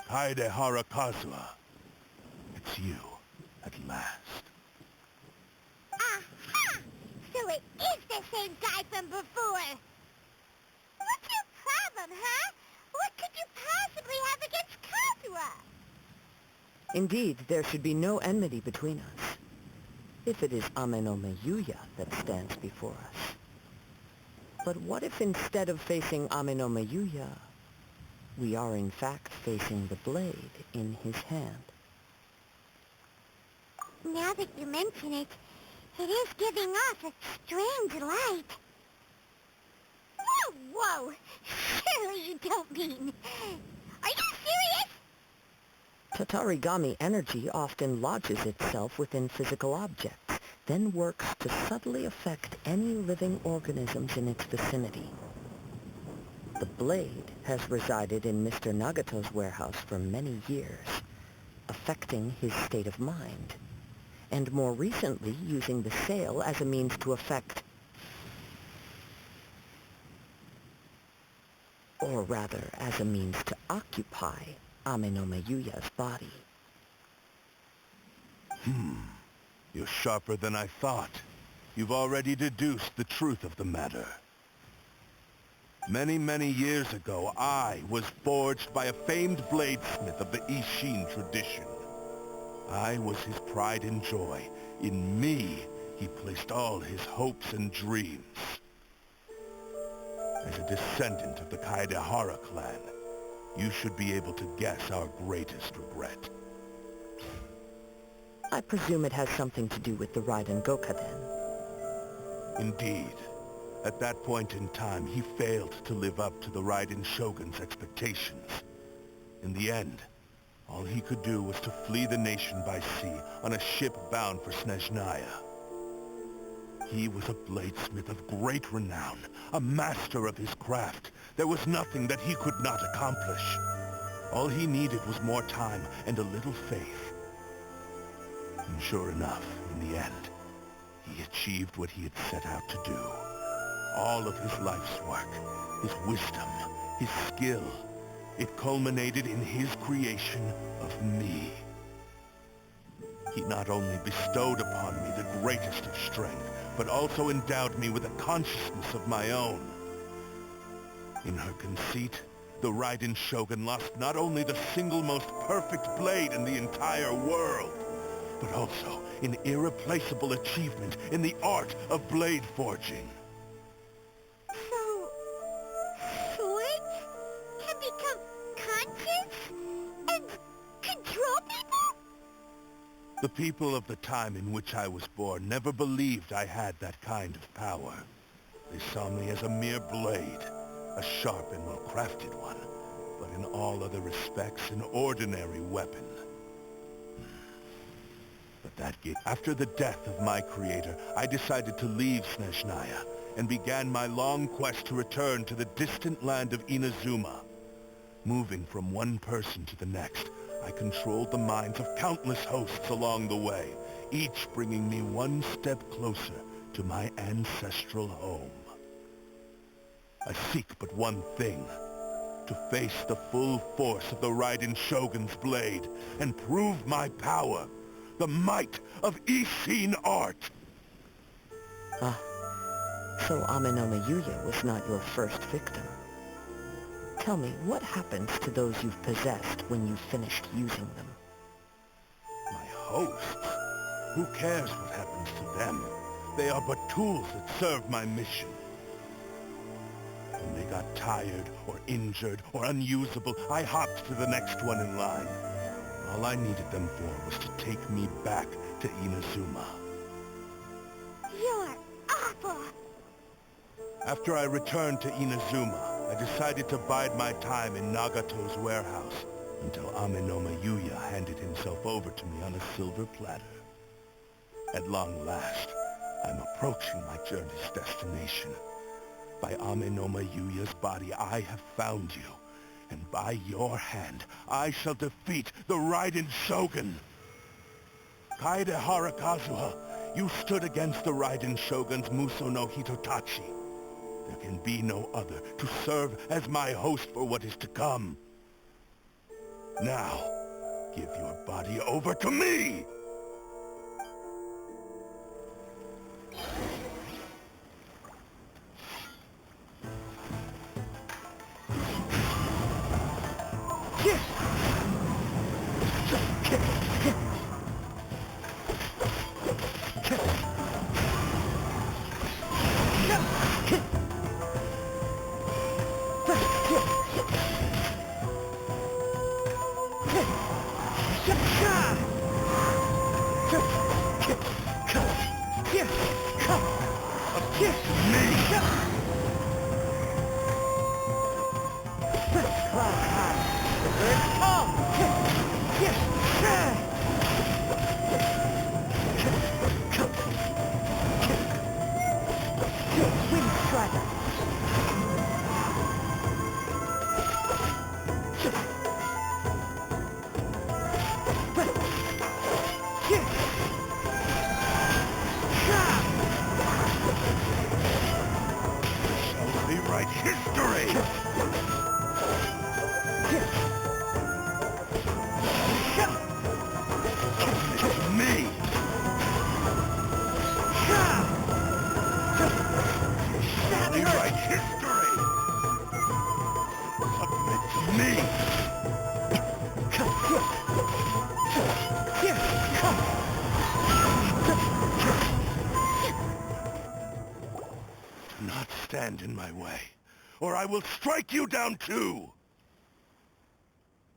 G: Kaedehara Kazuha. It's you, at last.
A: Aha! So it is the same guy from before. What's your problem, huh? What could you possibly have against Kazuha?
D: Indeed, there should be no enmity between us, if it is Ame no Miyuya that stands before us. But what if instead of facing Ame no Miyuya, we are in fact facing the blade in his hand?
A: Now that you mention it, it is giving off a strange light. Whoa, whoa! Surely you don't mean... Are you serious?
D: Tatarigami energy often lodges itself within physical objects, then works to subtly affect any living organisms in its vicinity. The blade has resided in Mr. Nagato's warehouse for many years, affecting his state of mind, and more recently using the sale as a means to affect, or rather as a means to occupy, Ame no Miyuya's body.
G: You're sharper than I thought. You've already deduced the truth of the matter. Many, many years ago, I was forged by a famed bladesmith of the Ishin tradition. I was his pride and joy. In me, he placed all his hopes and dreams. As a descendant of the Kaedehara clan, you should be able to guess our greatest regret.
D: I presume it has something to do with the Raiden Goka then.
G: Indeed. At that point in time, he failed to live up to the Raiden Shogun's expectations. In the end, all he could do was to flee the nation by sea on a ship bound for Snezhnaya. He was a bladesmith of great renown, a master of his craft. There was nothing that he could not accomplish. All he needed was more time and a little faith. And sure enough, in the end, he achieved what he had set out to do. All of his life's work, his wisdom, his skill, it culminated in his creation of me. He not only bestowed upon me the greatest of strength, but also endowed me with a consciousness of my own. In her conceit, the Raiden Shogun lost not only the single most perfect blade in the entire world, but also an irreplaceable achievement in the art of blade forging.
A: So, swords can become conscious and control people?
G: The people of the time in which I was born never believed I had that kind of power. They saw me as a mere blade, a sharp and well-crafted one, but in all other respects an ordinary weapon. But that gave... After the death of my creator, I decided to leave Snezhnaya and began my long quest to return to the distant land of Inazuma. Moving from one person to the next, I controlled the minds of countless hosts along the way, each bringing me one step closer to my ancestral home. I seek but one thing, to face the full force of the Raiden Shogun's blade and prove my power, the might of Ishin art.
D: Ah, so Ame no Miyuya was not your first victim. Tell me, what happens to those you've possessed when you've finished using them?
G: My hosts? Who cares what happens to them? They are but tools that serve my mission. When they got tired, or injured, or unusable, I hopped to the next one in line. All I needed them for was to take me back to Inazuma.
A: You're awful.
G: After I returned to Inazuma, I decided to bide my time in Nagato's warehouse
I: until Amenoma Yuya handed himself over to me on a silver platter. At long last, I'm approaching my journey's destination. By Amenoma Yuya's body, I have found you, and by your hand, I shall defeat the Raiden Shogun. Kaedehara Kazuha, you stood against the Raiden Shogun's Muso no Hitotachi. There can be no other to serve as my host for what is to come. Now, give your body over to me! Rewrite history! Me! Rewrite history! Submit to me! Do not stand in my way, or I will strike you down too!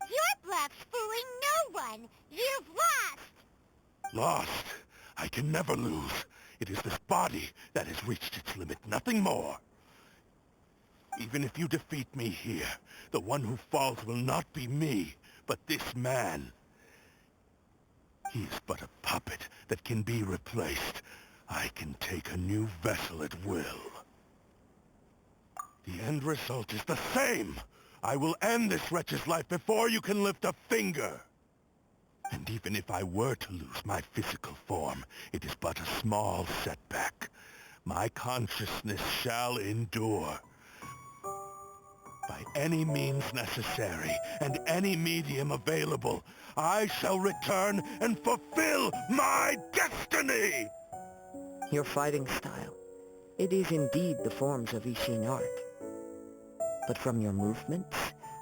A: Your bluff's fooling no one. You've lost.
I: Lost? I can never lose. It is this body that has reached its limit, nothing more. Even if you defeat me here, the one who falls will not be me, but this man. He is but a puppet that can be replaced. I can take a new vessel at will. The end result is the same. I will end this wretch's life before you can lift a finger. And even if I were to lose my physical form, it is but a small setback. My consciousness shall endure. By any means necessary, and any medium available, I shall return and fulfill my destiny!
D: Your fighting style. It is indeed the forms of Ishin art. But from your movements,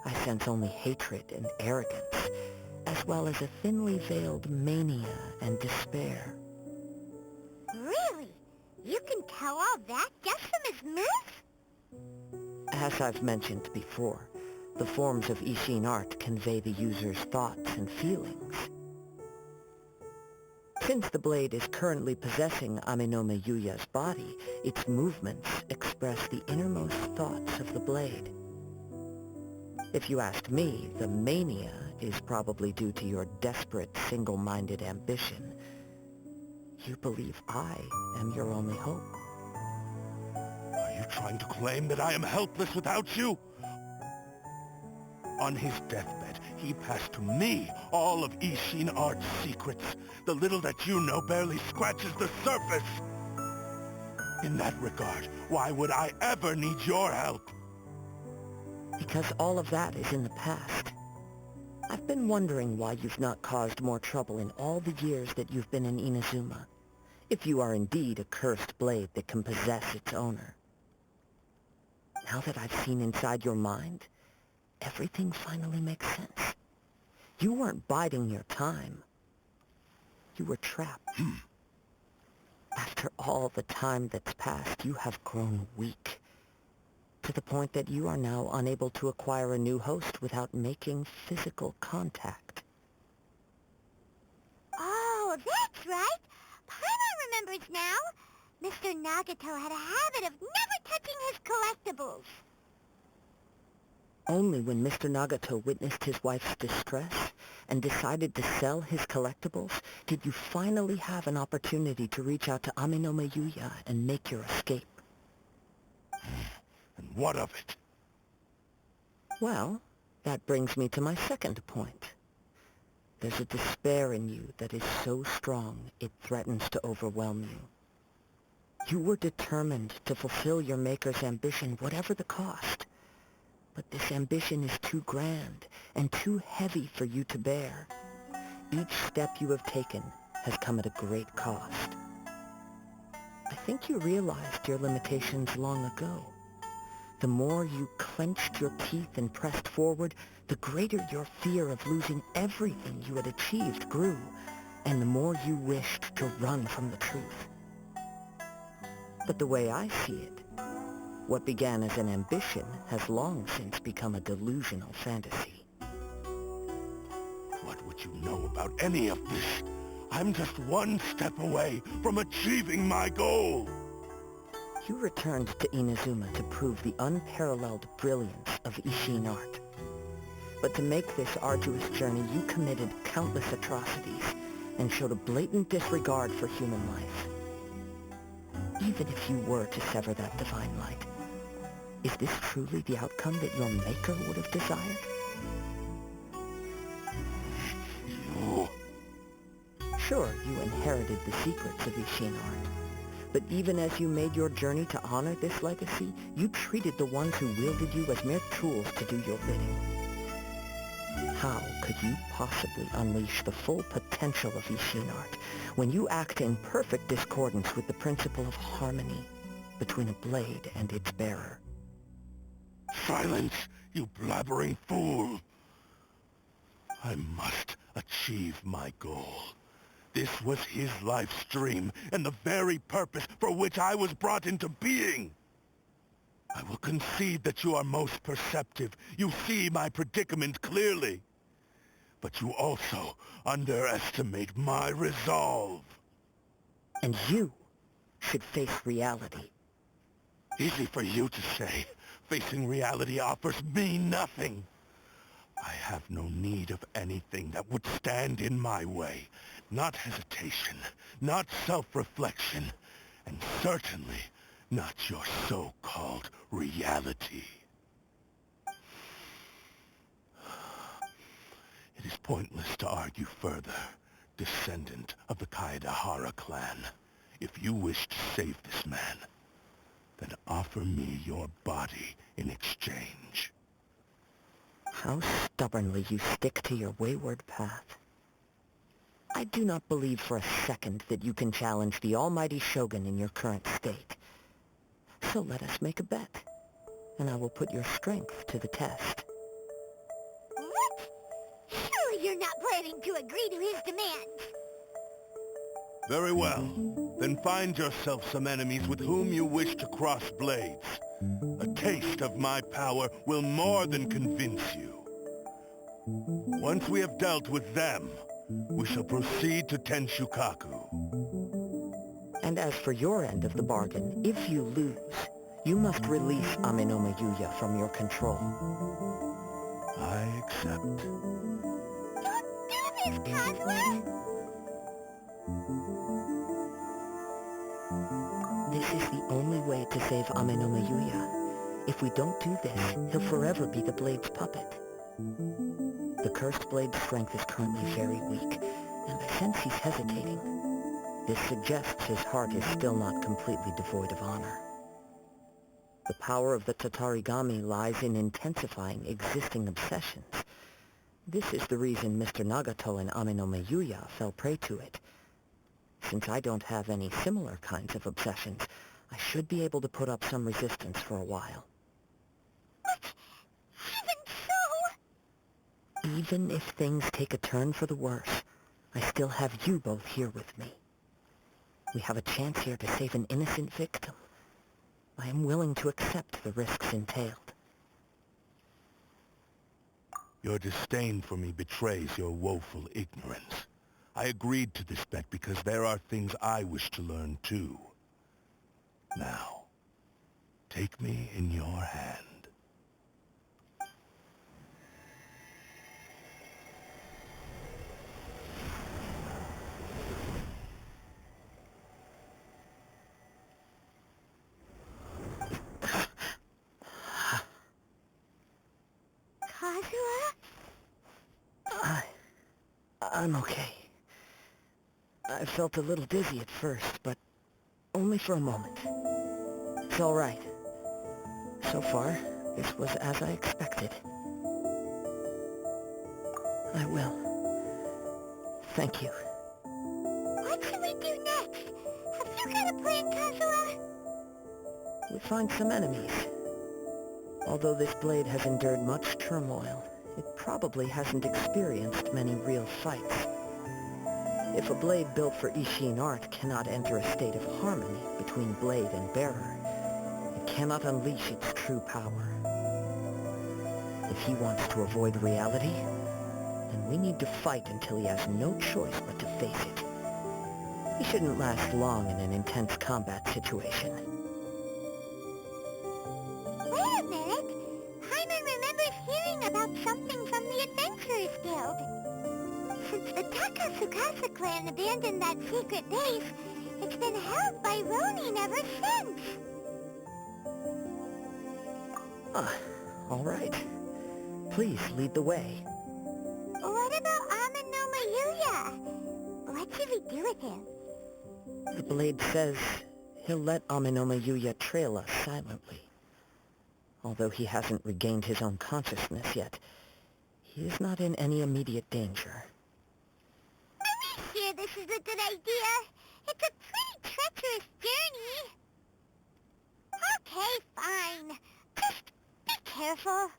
D: I sense only hatred and arrogance, as well as a thinly veiled mania and despair.
A: Really? You can tell all that just from his moves?
D: As I've mentioned before, the forms of Ishin art convey the user's thoughts and feelings. Since the blade is currently possessing Amenoma Yuya's body, its movements express the innermost thoughts of the blade. If you ask me, the mania is probably due to your desperate, single-minded ambition. You believe I am your only hope.
I: Are you trying to claim that I am helpless without you? On his deathbed, he passed to me all of Ishin art's secrets. The little that you know barely scratches the surface. In that regard, why would I ever need your help?
D: Because all of that is in the past. I've been wondering why you've not caused more trouble in all the years that you've been in Inazuma, if you are indeed a cursed blade that can possess its owner. Now that I've seen inside your mind, everything finally makes sense. You weren't biding your time. You were trapped. After all the time that's passed, you have grown weak, to the point that you are now unable to acquire a new host without making physical contact.
A: Oh, that's right. Paimon remembers now. Mr. Nagato had a habit of never touching his collectibles.
D: Only when Mr. Nagato witnessed his wife's distress and decided to sell his collectibles did you finally have an opportunity to reach out to Aminome Yuya and make your escape.
I: And what of it?
D: Well, that brings me to my second point. There's a despair in you that is so strong it threatens to overwhelm you. You were determined to fulfill your maker's ambition, whatever the cost. But this ambition is too grand and too heavy for you to bear. Each step you have taken has come at a great cost. I think you realized your limitations long ago. The more you clenched your teeth and pressed forward, the greater your fear of losing everything you had achieved grew, and the more you wished to run from the truth. But the way I see it, what began as an ambition has long since become a delusional fantasy.
I: What would you know about any of this? I'm just one step away from achieving my goal!
D: You returned to Inazuma to prove the unparalleled brilliance of Ishin art. But to make this arduous journey, you committed countless atrocities and showed a blatant disregard for human life. Even if you were to sever that divine light, is this truly the outcome that your maker would have desired?
I: You...
D: Sure, you inherited the secrets of Ishin art. But even as you made your journey to honor this legacy, you treated the ones who wielded you as mere tools to do your bidding. How could you possibly unleash the full potential of Ishin art when you act in perfect discordance with the principle of harmony between a blade and its bearer?
I: Silence, you blabbering fool! I must achieve my goal. This was his life stream, and the very purpose for which I was brought into being. I will concede that you are most perceptive. You see my predicament clearly. But you also underestimate my resolve.
D: And you should face reality.
I: Easy for you to say. Facing reality offers me nothing. I have no need of anything that would stand in my way. Not hesitation, not self-reflection, and certainly not your so-called reality. It is pointless to argue further, descendant of the Kaedahara clan. If you wish to save this man, then offer me your body in exchange.
D: How stubbornly you stick to your wayward path. I do not believe for a second that you can challenge the almighty Shogun in your current state. So let us make a bet, and I will put your strength to the test.
A: What? Surely you're not planning to agree to his demands.
I: Very well. Then find yourself some enemies with whom you wish to cross blades. A taste of my power will more than convince you. Once we have dealt with them, we shall proceed to Tenshukaku.
D: And as for your end of the bargain, if you lose, you must release Aminome Yuya from your control.
I: I accept.
A: Don't do this, Kazuha!
D: This is the only way to save Aminome Yuya. If we don't do this, he'll forever be the Blade's puppet. The Cursed Blade's strength is currently very weak, and I sense he's hesitating. This suggests his heart is still not completely devoid of honor. The power of the Tatarigami lies in intensifying existing obsessions. This is the reason Mr. Nagato and Aminome Yuya fell prey to it. Since I don't have any similar kinds of obsessions, I should be able to put up some resistance for a while.
A: But even so...
D: Even if things take a turn for the worse, I still have you both here with me. We have a chance here to save an innocent victim. I am willing to accept the risks entailed.
I: Your disdain for me betrays your woeful ignorance. I agreed to this bet because there are things I wish to learn too. Now, take me in your hand.
D: I'm okay. I felt a little dizzy at first, but only for a moment. It's all right. So far, this was as I expected. I will. Thank you.
A: What should we do next? Have you got a plan, Kazuha?
D: We find some enemies. Although this blade has endured much turmoil, it probably hasn't experienced many real fights. If a blade built for Ishin art cannot enter a state of harmony between blade and bearer, it cannot unleash its true power. If he wants to avoid reality, then we need to fight until he has no choice but to face it. He shouldn't last long in an intense combat situation.
A: Wait a minute. Paimon remembers hearing about something from the Adventurers Guild. Since the Takasukasa clan abandoned that secret base, it's been held by Ronin ever since.
D: All right. Please lead the way.
A: What about Amenoma Yuya? What should we do with him?
D: The blade says he'll let Amenoma Yuya trail us silently. Although he hasn't regained his own consciousness yet, he is not in any immediate danger.
A: Are we sure this is a good idea? It's a pretty treacherous journey. Okay, fine. Just be careful.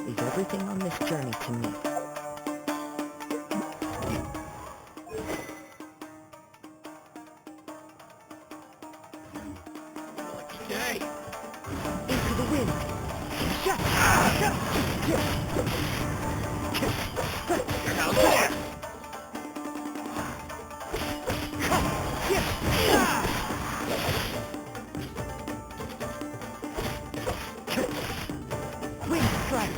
D: Leave everything on this journey to me.
I: Lucky day.
D: Into the wind!
I: How's that?
D: Wind strike!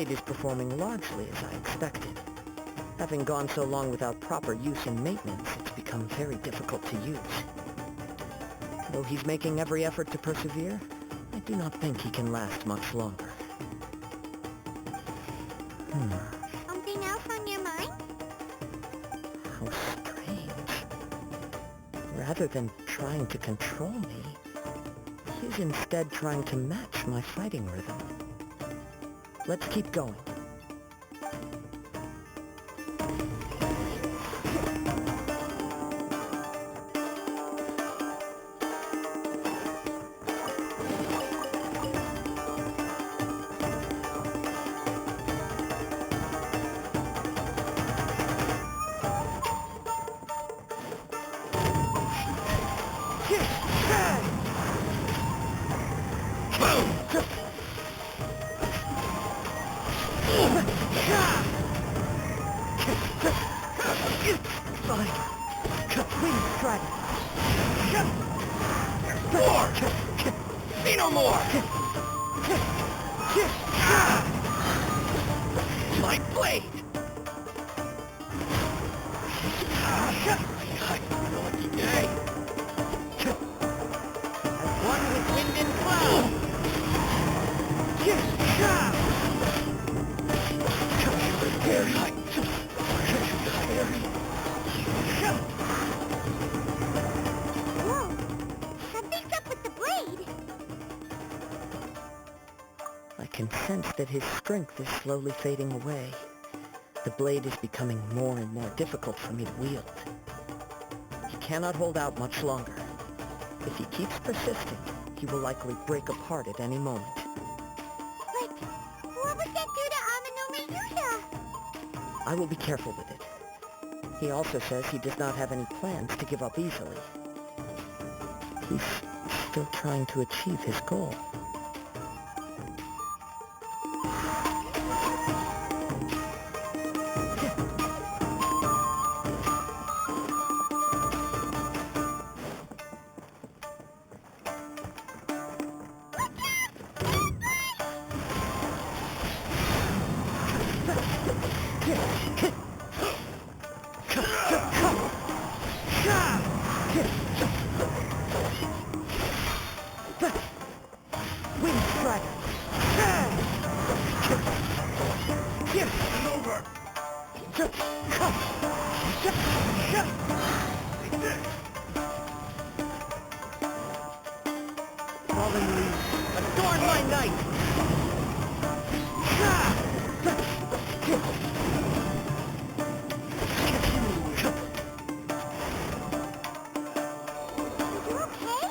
D: blade is performing largely as I expected. Having gone so long without proper use and maintenance, it's become very difficult to use. Though he's making every effort to persevere, I do not think he can last much longer.
A: Something else on your mind?
D: How strange. Rather than trying to control me, he's instead trying to match my fighting rhythm. Let's keep going.
E: Be no more! My blade! I'm a lucky day!
D: As one with wind and cloud!
A: Whoa! Something's up with the blade!
D: I can sense that his strength is slowly fading away. The blade is becoming more and more difficult for me to wield. He cannot hold out much longer. If he keeps persisting, he will likely break apart at any moment.
A: But what would that do to Amano Mayuta?
D: I will be careful with it. He also says he does not have any plans to give up easily. He's still trying to achieve his goal. Wind Strider!
I: Over!
D: Fallen leaves, adorn my night!
A: Are you okay?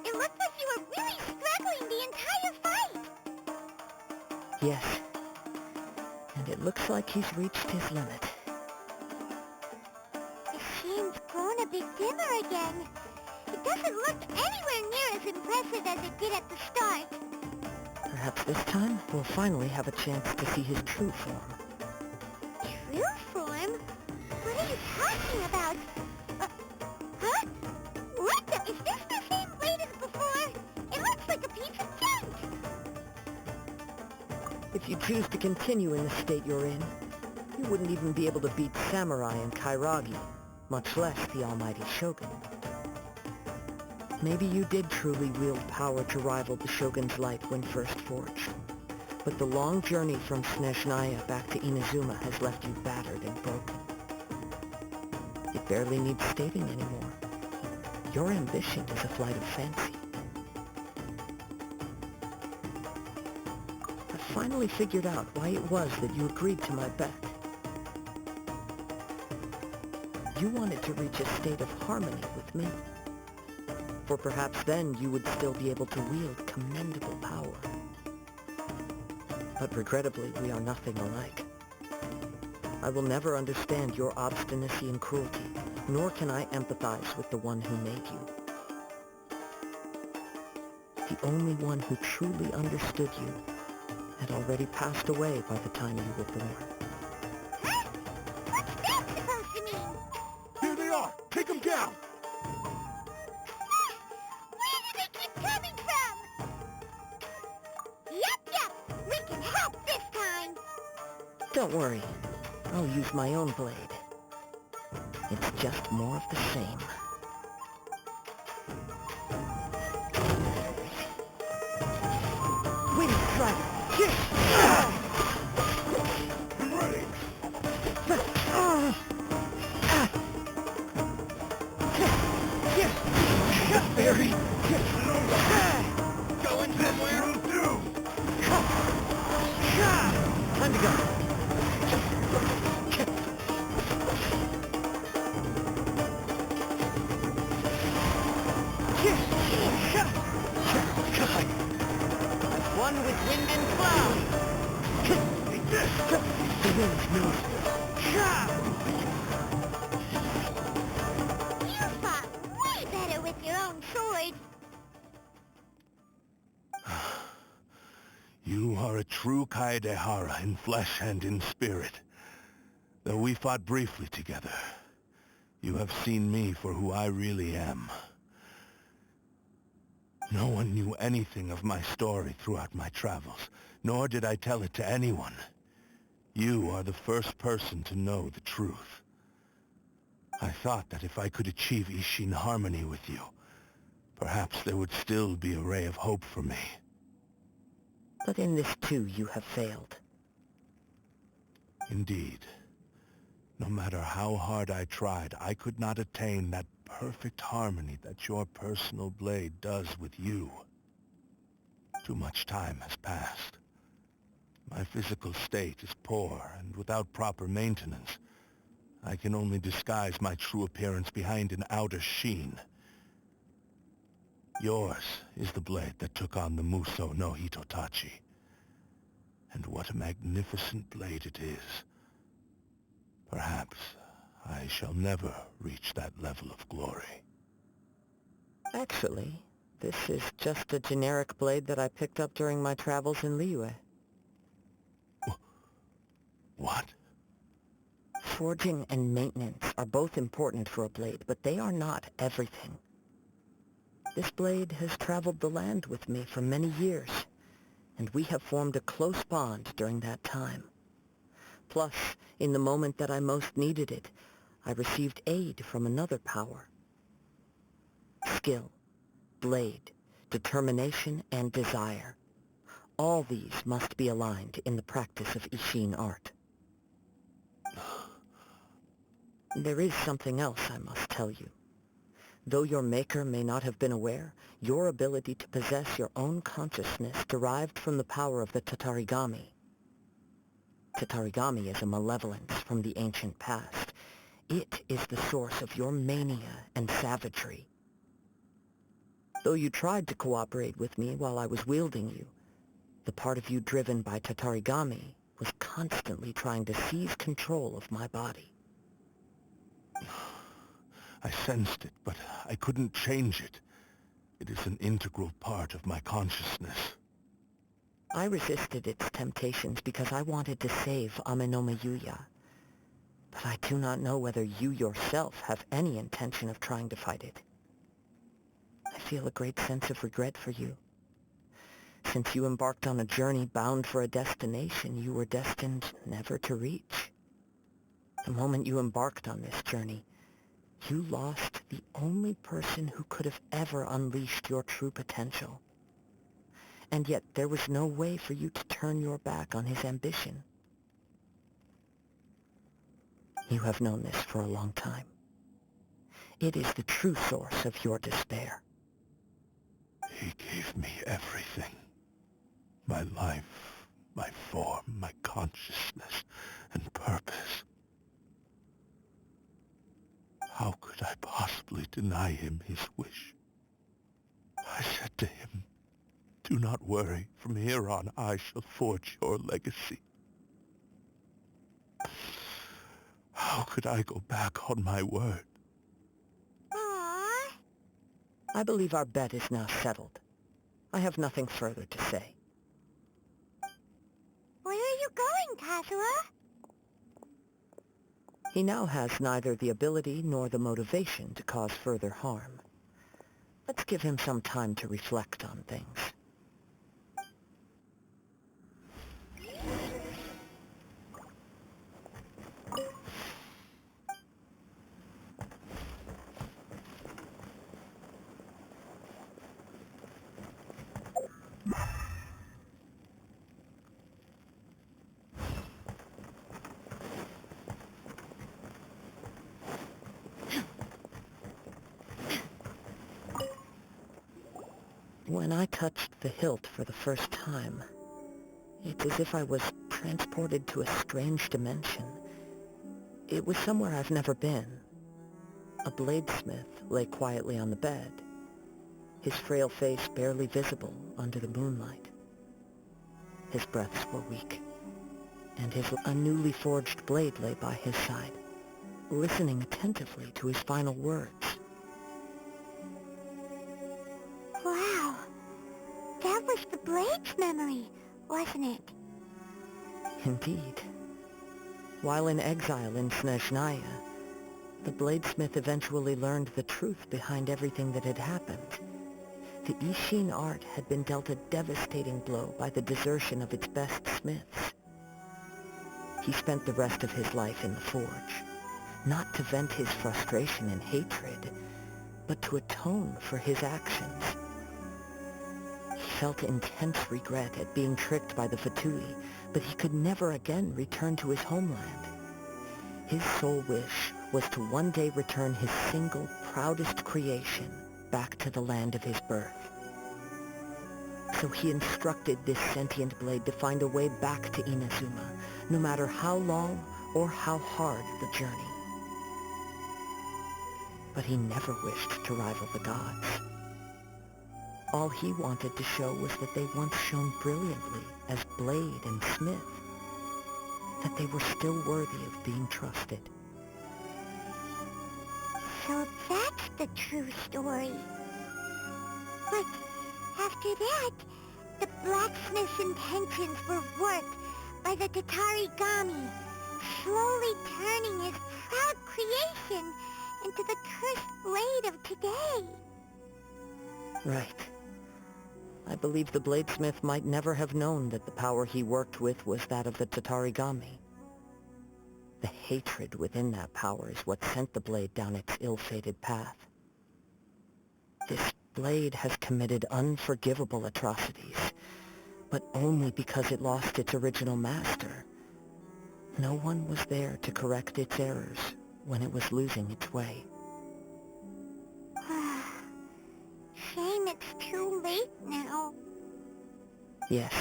A: It looked like you were really struggling the entire fight!
D: Yes. And it looks like he's reached his limit.
A: The shine's grown a bit dimmer again. It doesn't look anywhere near as impressive as it did at the start.
D: Perhaps this time we'll finally have a chance to see his true form.
A: True form? What are you talking about? Huh? What the? Is this the same blade as before? It looks like a piece of junk!
D: If you choose to continue in the state you're in, you wouldn't even be able to beat Samurai and Kairagi, much less the almighty Shogun. Maybe you did truly wield power to rival the Shogun's light when first forged. But the long journey from Snezhnaya back to Inazuma has left you battered and broken. It barely needs stating anymore. Your ambition is a flight of fancy. I finally figured out why it was that you agreed to my bet. You wanted to reach a state of harmony with me. For perhaps then you would still be able to wield commendable power. But regrettably, we are nothing alike. I will never understand your obstinacy and cruelty, nor can I empathize with the one who made you. The only one who truly understood you had already passed away by the time you were born.
A: Huh? What's that supposed to mean?
I: Here they are! Take them down!
A: Where do they keep coming from? Yup, we can help this time!
D: Don't worry. I'll use my own blade. It's just more of the same. Wind Strider!
I: I'm ready.
F: Fairy!
I: Going somewhere? Will do.
D: Time to go. I've won with wind and cloud. The wind knows.
A: You fought way better with your own sword.
I: You are a true Kaedehara in flesh and in spirit. Though we fought briefly together, you have seen me for who I really am. No one knew anything of my story throughout my travels, nor did I tell it to anyone. You are the first person to know the truth. I thought that if I could achieve Ishin harmony with you, perhaps there would still be a ray of hope for me.
D: But in this too you have failed.
I: Indeed. No matter how hard I tried, I could not attain that perfect harmony that your personal blade does with you. Too much time has passed. My physical state is poor, and without proper maintenance, I can only disguise my true appearance behind an outer sheen. Yours is the blade that took on the Muso no Hitotachi. And what a magnificent blade it is. Perhaps I shall never reach that level of glory.
D: Actually, this is just a generic blade that I picked up during my travels in Liyue.
I: What?
D: Forging and maintenance are both important for a blade, but they are not everything. This blade has traveled the land with me for many years, and we have formed a close bond during that time. Plus, in the moment that I most needed it, I received aid from another power. Skill, blade, determination, and desire. All these must be aligned in the practice of Ishin art. There is something else I must tell you. Though your maker may not have been aware, your ability to possess your own consciousness derived from the power of the Tatarigami. Tatarigami is a malevolence from the ancient past. It is the source of your mania and savagery. Though you tried to cooperate with me while I was wielding you, the part of you driven by Tatarigami was constantly trying to seize control of my body.
I: I sensed it, but I couldn't change it. It is an integral part of my consciousness.
D: I resisted its temptations because I wanted to save Amenoma Yuya. But I do not know whether you yourself have any intention of trying to fight it. I feel a great sense of regret for you. Since you embarked on a journey bound for a destination you were destined never to reach. The moment you embarked on this journey, you lost the only person who could have ever unleashed your true potential. And yet there was no way for you to turn your back on his ambition. You have known this for a long time. It is the true source of your despair.
I: He gave me everything. My life, my form, my consciousness, and purpose. How could I possibly deny him his wish? I said to him, "Do not worry, from here on I shall forge your legacy." How could I go back on my word?
A: Aww.
D: I believe our bet is now settled. I have nothing further to say.
A: Where are you going, Kazuha?
D: He now has neither the ability nor the motivation to cause further harm. Let's give him some time to reflect on things. When I touched the hilt for the first time, it's as if I was transported to a strange dimension. It was somewhere I've never been. A bladesmith lay quietly on the bed, his frail face barely visible under the moonlight. His breaths were weak, and a newly forged blade lay by his side, listening attentively to his final words.
A: Wow, that was the Blade's memory, wasn't it?
D: Indeed. While in exile in Snezhnaya, the bladesmith eventually learned the truth behind everything that had happened. The Ishin art had been dealt a devastating blow by the desertion of its best smiths. He spent the rest of his life in the forge, not to vent his frustration and hatred, but to atone for his actions. He felt intense regret at being tricked by the Fatui, but he could never again return to his homeland. His sole wish was to one day return his single, proudest creation back to the land of his birth. So he instructed this sentient blade to find a way back to Inazuma, no matter how long or how hard the journey. But he never wished to rival the gods. All he wanted to show was that they once shone brilliantly as blade and smith, that they were still worthy of being trusted.
A: So that's the true story. But after that, the blacksmith's intentions were worked by the Tatarigami, slowly turning his proud creation into the cursed blade of today.
D: Right. I believe the bladesmith might never have known that the power he worked with was that of the Tatarigami. The hatred within that power is what sent the blade down its ill-fated path. This blade has committed unforgivable atrocities, but only because it lost its original master. No one was there to correct its errors when it was losing its way.
A: Shame it's too late now.
D: Yes,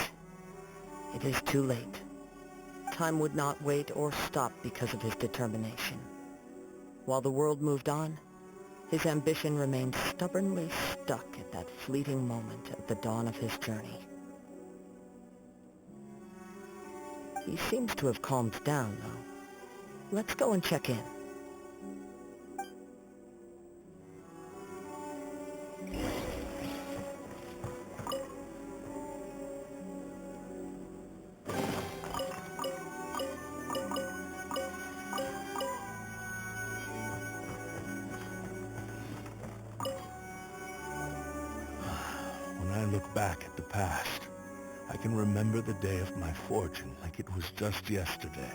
D: it is too late. Time would not wait or stop because of his determination. While the world moved on, his ambition remained stubbornly stuck at that fleeting moment at the dawn of his journey. He seems to have calmed down, though. Let's go and check in.
I: When I look back at the past, I can remember the day of my fortune like it was just yesterday.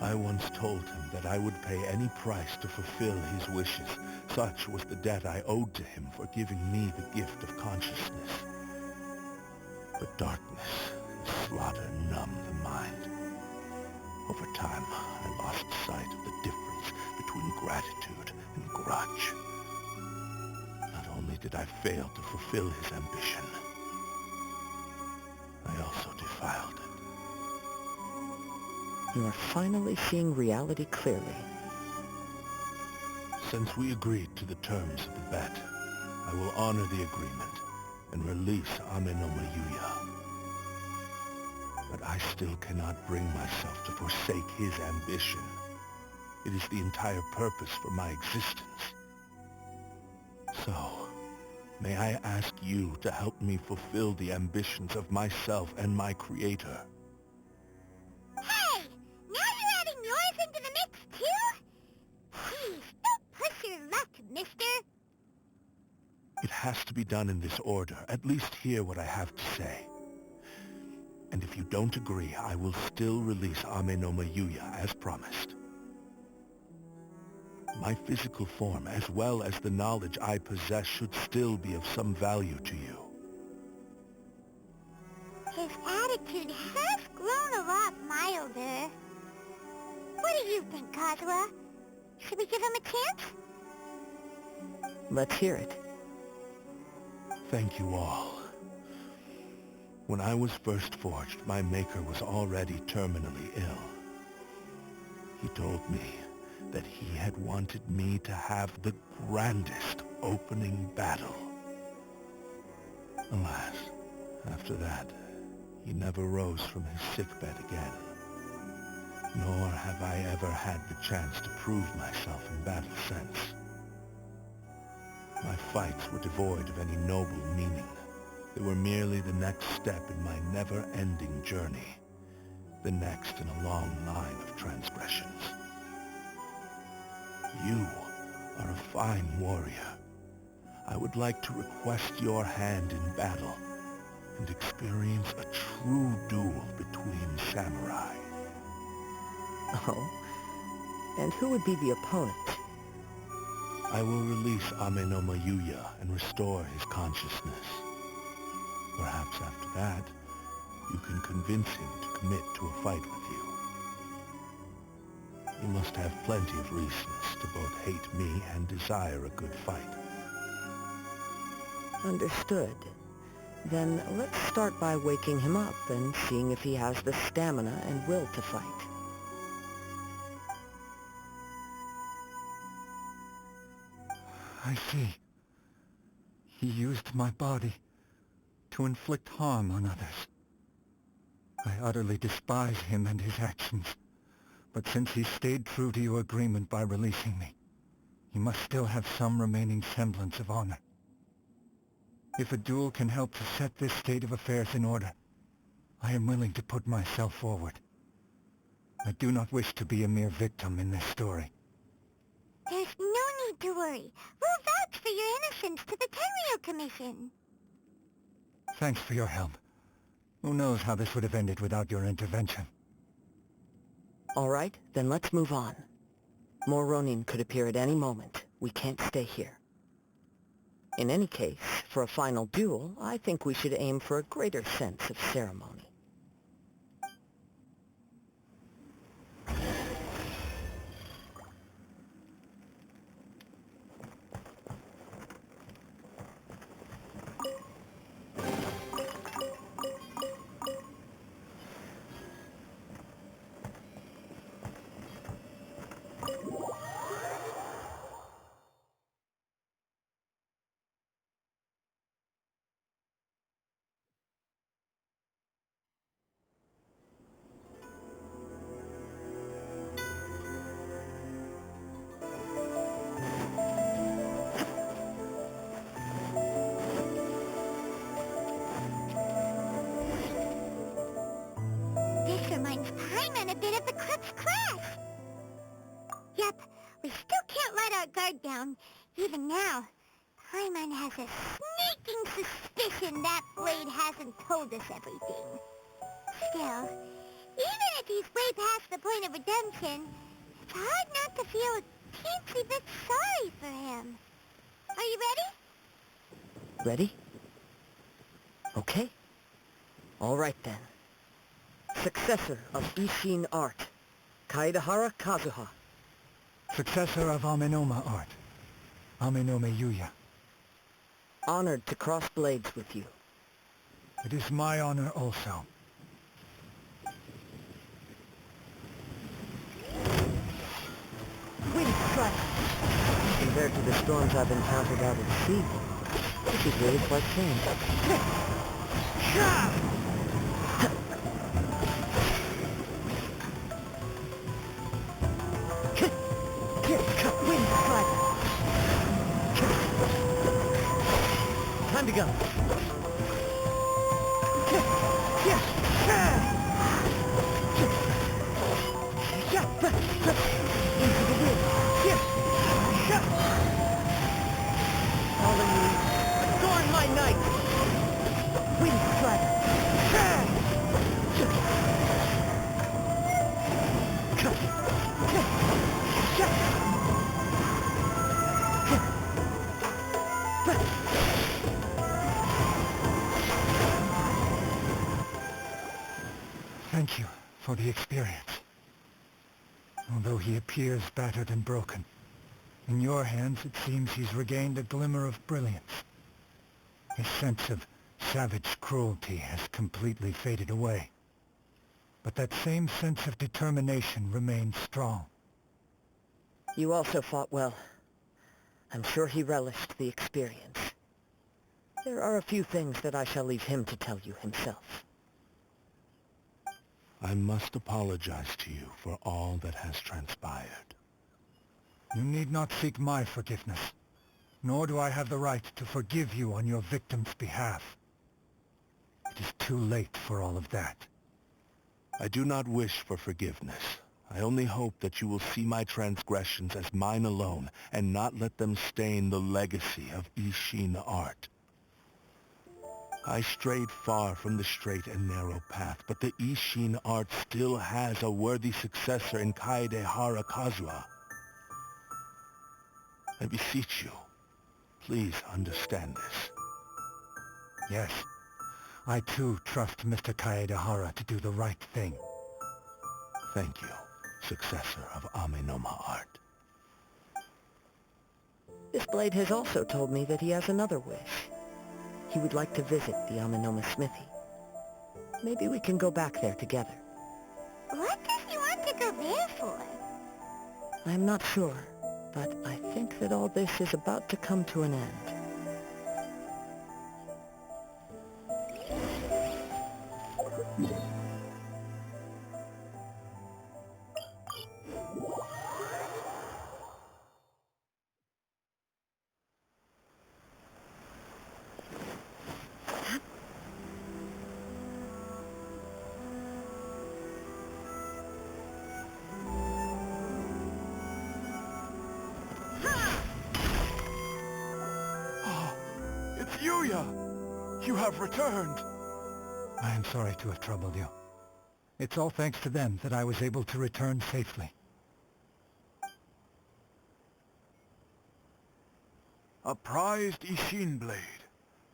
I: I once told him that I would pay any price to fulfill his wishes. Such was the debt I owed to him for giving me the gift of consciousness. But darkness and slaughter numbed the mind. Over time, I lost sight of the difference between gratitude and grudge. Not only did I fail to fulfill his ambition, I also defiled it.
D: You are finally seeing reality clearly.
I: Since we agreed to the terms of the bet, I will honor the agreement and release Ame no Mayuya. But I still cannot bring myself to forsake his ambition. It is the entire purpose for my existence. So, may I ask you to help me fulfill the ambitions of myself and my creator?
A: Hey! Now you're adding yours into the mix, too? Jeez, don't push your luck, mister.
I: It has to be done in this order. At least hear what I have to say. And if you don't agree, I will still release Ame no Mayuya as promised. My physical form, as well as the knowledge I possess, should still be of some value to you.
A: His attitude has grown a lot milder. What do you think, Kazuha? Should we give him a chance?
D: Let's hear it.
I: Thank you all. When I was first forged, my maker was already terminally ill. He told me that he had wanted me to have the grandest opening battle. Alas, after that, he never rose from his sickbed again. Nor have I ever had the chance to prove myself in battle since. My fights were devoid of any noble meaning. They were merely the next step in my never-ending journey, the next in a long line of transgressions. You are a fine warrior. I would like to request your hand in battle and experience a true duel between samurai.
D: Oh? And who would be the opponent?
I: I will release Ame no Mayuya and restore his consciousness. Perhaps after that, you can convince him to commit to a fight with you. You must have plenty of reasons to both hate me and desire a good fight.
D: Understood. Then let's start by waking him up and seeing if he has the stamina and will to fight.
F: I see. He used my body to inflict harm on others. I utterly despise him and his actions, but since he stayed true to your agreement by releasing me, he must still have some remaining semblance of honor. If a duel can help to set this state of affairs in order, I am willing to put myself forward. I do not wish to be a mere victim in this story.
A: There's no need to worry. We'll vouch for your innocence to the Tenryo Commission.
F: Thanks for your help. Who knows how this would have ended without your intervention.
D: All right, then let's move on. More Ronin could appear at any moment. We can't stay here. In any case, for a final duel, I think we should aim for a greater sense of ceremony.
A: This reminds Paimon a bit of the Crux class. Yep, we still can't let our guard down. Even now, Paimon has a sneaking suspicion that Blade hasn't told us everything. Still, even if he's way past the point of redemption, it's hard not to feel a teensy bit sorry for him. Are you ready?
D: Ready? Okay. All right then. Successor of Ishin art, Kaedahara Kazuha.
F: Successor of Amenoma art, Amenome Yuya.
D: Honored to cross blades with you.
F: It is my honor also.
D: Wind strike! Compared to the storms I've encountered out at sea, this is really quite tame. Wind strike! Time to go. Into the wind. Calling me, adorn my night. Wind strike.
F: Thank you for the experience. Although he appears battered and broken, in your hands it seems he's regained a glimmer of brilliance. His sense of savage cruelty has completely faded away. But that same sense of determination remains strong.
D: You also fought well. I'm sure he relished the experience. There are a few things that I shall leave him to tell you himself.
I: I must apologize to you for all that has transpired.
F: You need not seek my forgiveness, nor do I have the right to forgive you on your victim's behalf. It is too late for all of that.
I: I do not wish for forgiveness. I only hope that you will see my transgressions as mine alone, and not let them stain the legacy of Ishin art. I strayed far from the straight and narrow path, but the Ishin art still has a worthy successor in Kaedehara Kazuha. I beseech you, please understand this.
F: Yes, I too trust Mr. Kaedehara to do the right thing.
I: Thank you, successor of Amenoma art.
D: This blade has also told me that he has another wish. He would like to visit the Amenoma smithy. Maybe we can go back there together.
A: What does he want to go there for?
D: I'm not sure, but I think that all this is about to come to an end.
G: It's Yuya! You have returned!
F: I am sorry to have troubled you. It's all thanks to them that I was able to return safely.
G: A prized Ishin blade,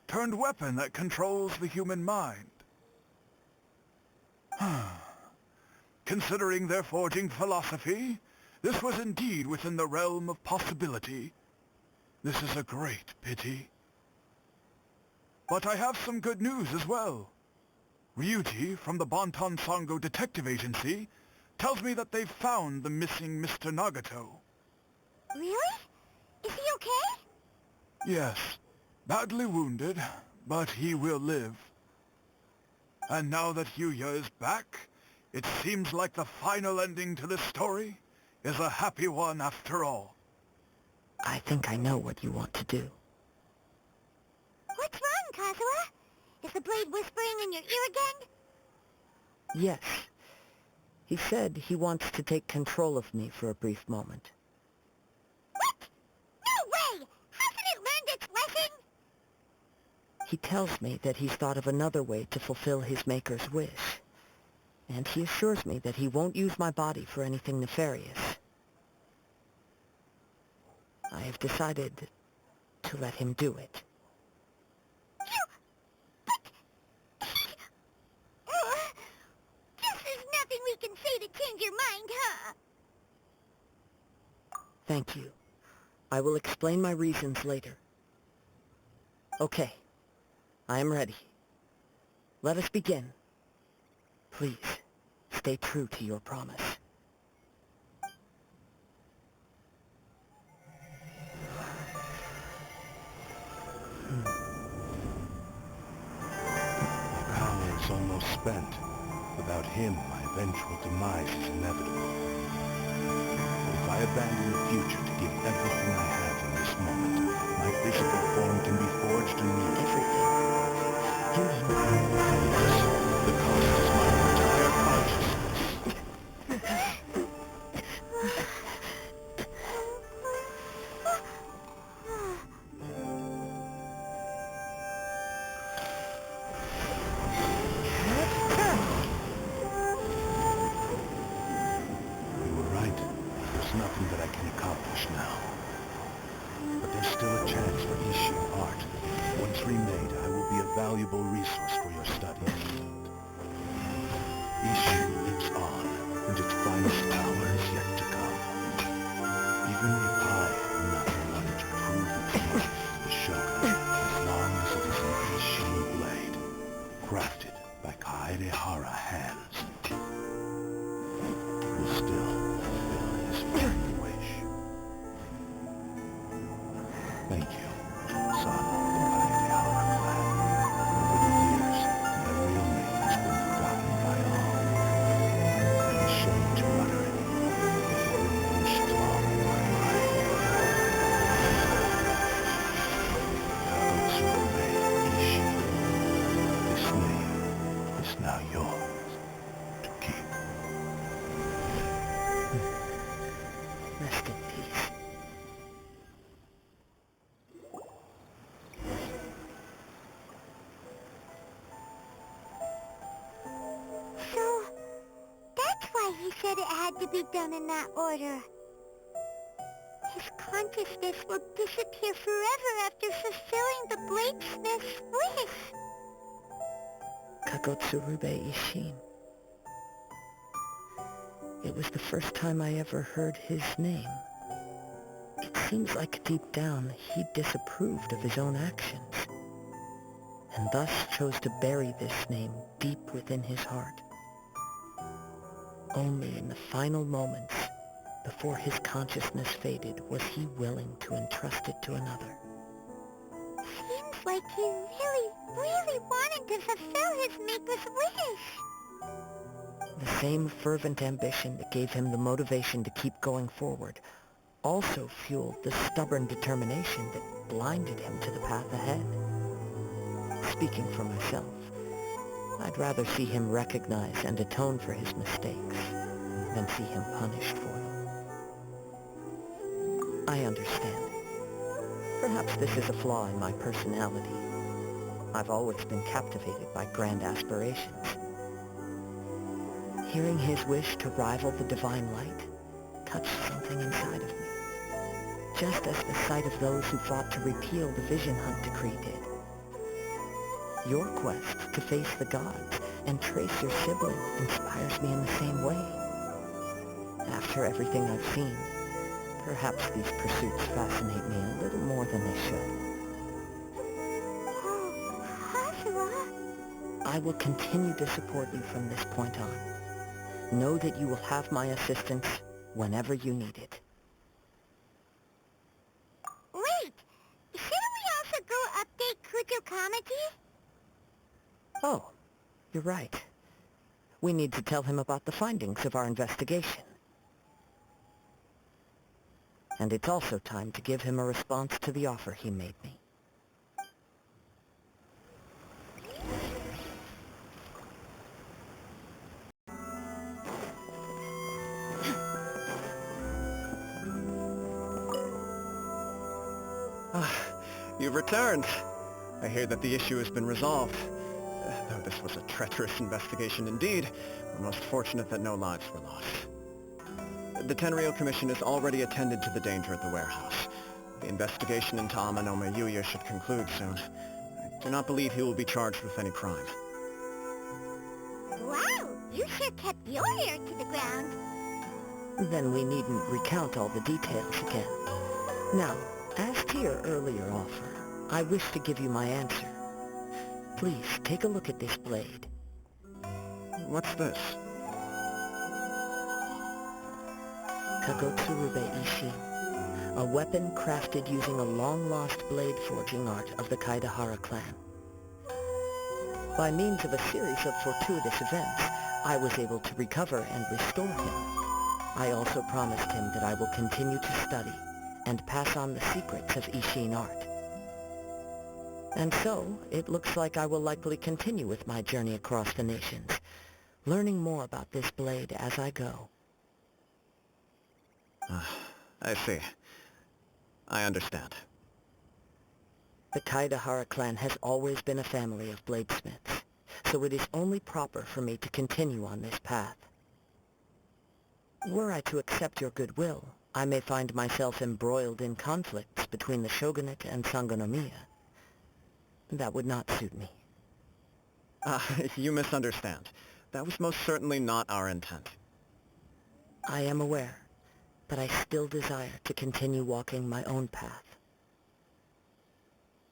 G: turned weapon that controls the human mind. Considering their forging philosophy, this was indeed within the realm of possibility. This is a great pity. But I have some good news as well. Ryuji from the Bonton Sango Detective Agency tells me that they've found the missing Mr. Nagato.
A: Really? Is he okay?
G: Yes, badly wounded, but he will live. And now that Yuya is back, it seems like the final ending to this story is a happy one after all.
D: I think I know what you want to do.
A: What's wrong, Kazuha? Is the blade whispering in your ear again?
D: Yes. He said he wants to take control of me for a brief moment.
A: What? No way! Hasn't it learned its lesson?
D: He tells me that he's thought of another way to fulfill his maker's wish. And he assures me that he won't use my body for anything nefarious. I have decided to let him do it.
A: There's nothing we can say to change your mind, huh?
D: Thank you. I will explain my reasons later. Okay. I am ready. Let us begin. Please, stay true to your promise.
I: My power is almost spent. Without him, my eventual demise is inevitable. But if I abandon the future to give everything I have in this moment, my physical form can be forged anew.
D: Everything. You mean...
I: Yes, the cost is my entire consciousness. You were right. There's nothing that I can accomplish now. But there's still a chance for Ishin art. Once remade, I will be a valuable resource for your studies. Ishin lives on, and its finest power is yet to come. Even if I am not the one to prove its worth to the Shogun, as long as it is in Thank you, son of the Kaede clan. Over the years, my real name has been forgotten by all. I'm ashamed to utter it. It will be strong in my mind. Kazuha Ishii. This name is now yours to keep.
D: Rest in peace.
A: So, that's why he said it had to be done in that order. His consciousness will disappear forever after fulfilling the bladesmith's wish.
D: Kagotsurube Ishin. It was the first time I ever heard his name. It seems like deep down he disapproved of his own actions, and thus chose to bury this name deep within his heart. Only in the final moments, before his consciousness faded, was he willing to entrust it to another.
A: Seems like he really wanted to fulfill his maker's wish.
D: The same fervent ambition that gave him the motivation to keep going forward also fueled the stubborn determination that blinded him to the path ahead. Speaking for myself, I'd rather see him recognize and atone for his mistakes than see him punished for them. I understand. Perhaps this is a flaw in my personality. I've always been captivated by grand aspirations. Hearing his wish to rival the divine light touched something inside of me, just as the sight of those who fought to repeal the Vision Hunt decree did. Your quest to face the gods and trace your sibling inspires me in the same way. After everything I've seen, perhaps these pursuits fascinate me a little more than they should.
A: Oh, Kazuha.
D: I will continue to support you from this point on. Know that you will have my assistance whenever you need it.
A: Wait! Shouldn't we also go update Kujo Kamaji?
D: Oh, you're right. We need to tell him about the findings of our investigation. And it's also time to give him a response to the offer he made me.
E: You've returned. I hear that the issue has been resolved. Though this was a treacherous investigation indeed, we're most fortunate that no lives were lost. The Tenryou Commission has already attended to the danger at the warehouse. The investigation into Amanome Yuya should conclude soon. I do not believe he will be charged with any crime.
A: Wow, you sure kept your ear to the ground.
D: Then we needn't recount all the details again. Now, as to your earlier offer, I wish to give you my answer. Please, take a look at this blade.
E: What's this?
D: Kagotsurube Ishin, a weapon crafted using a long-lost blade forging art of the Kaidahara clan. By means of a series of fortuitous events, I was able to recover and restore him. I also promised him that I will continue to study and pass on the secrets of Ishin art. And so, it looks like I will likely continue with my journey across the nations, learning more about this blade as I go.
E: I see. I understand.
D: The Kaidahara clan has always been a family of bladesmiths, so it is only proper for me to continue on this path. Were I to accept your goodwill, I may find myself embroiled in conflicts between the shogunate and Sangonomiya. That would not suit me.
E: You misunderstand. That was most certainly not our intent.
D: I am aware, but I still desire to continue walking my own path.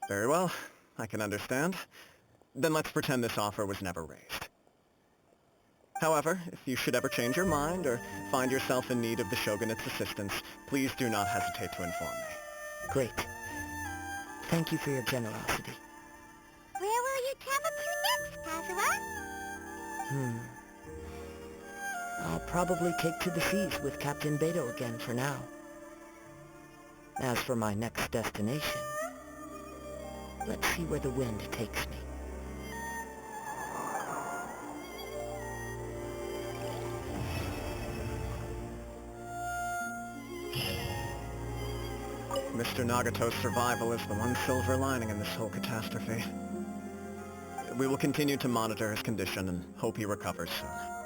E: Very well. I can understand. Then let's pretend this offer was never raised. However, if you should ever change your mind or find yourself in need of the Shogunate's assistance, please do not hesitate to inform me.
D: Great. Thank you for your generosity.
A: Where will you travel to next, Kazuha?
D: I'll probably take to the seas with Captain Beto again for now. As for my next destination, let's see where the wind takes me.
E: Mr. Nagato's survival is the one silver lining in this whole catastrophe. We will continue to monitor his condition and hope he recovers soon.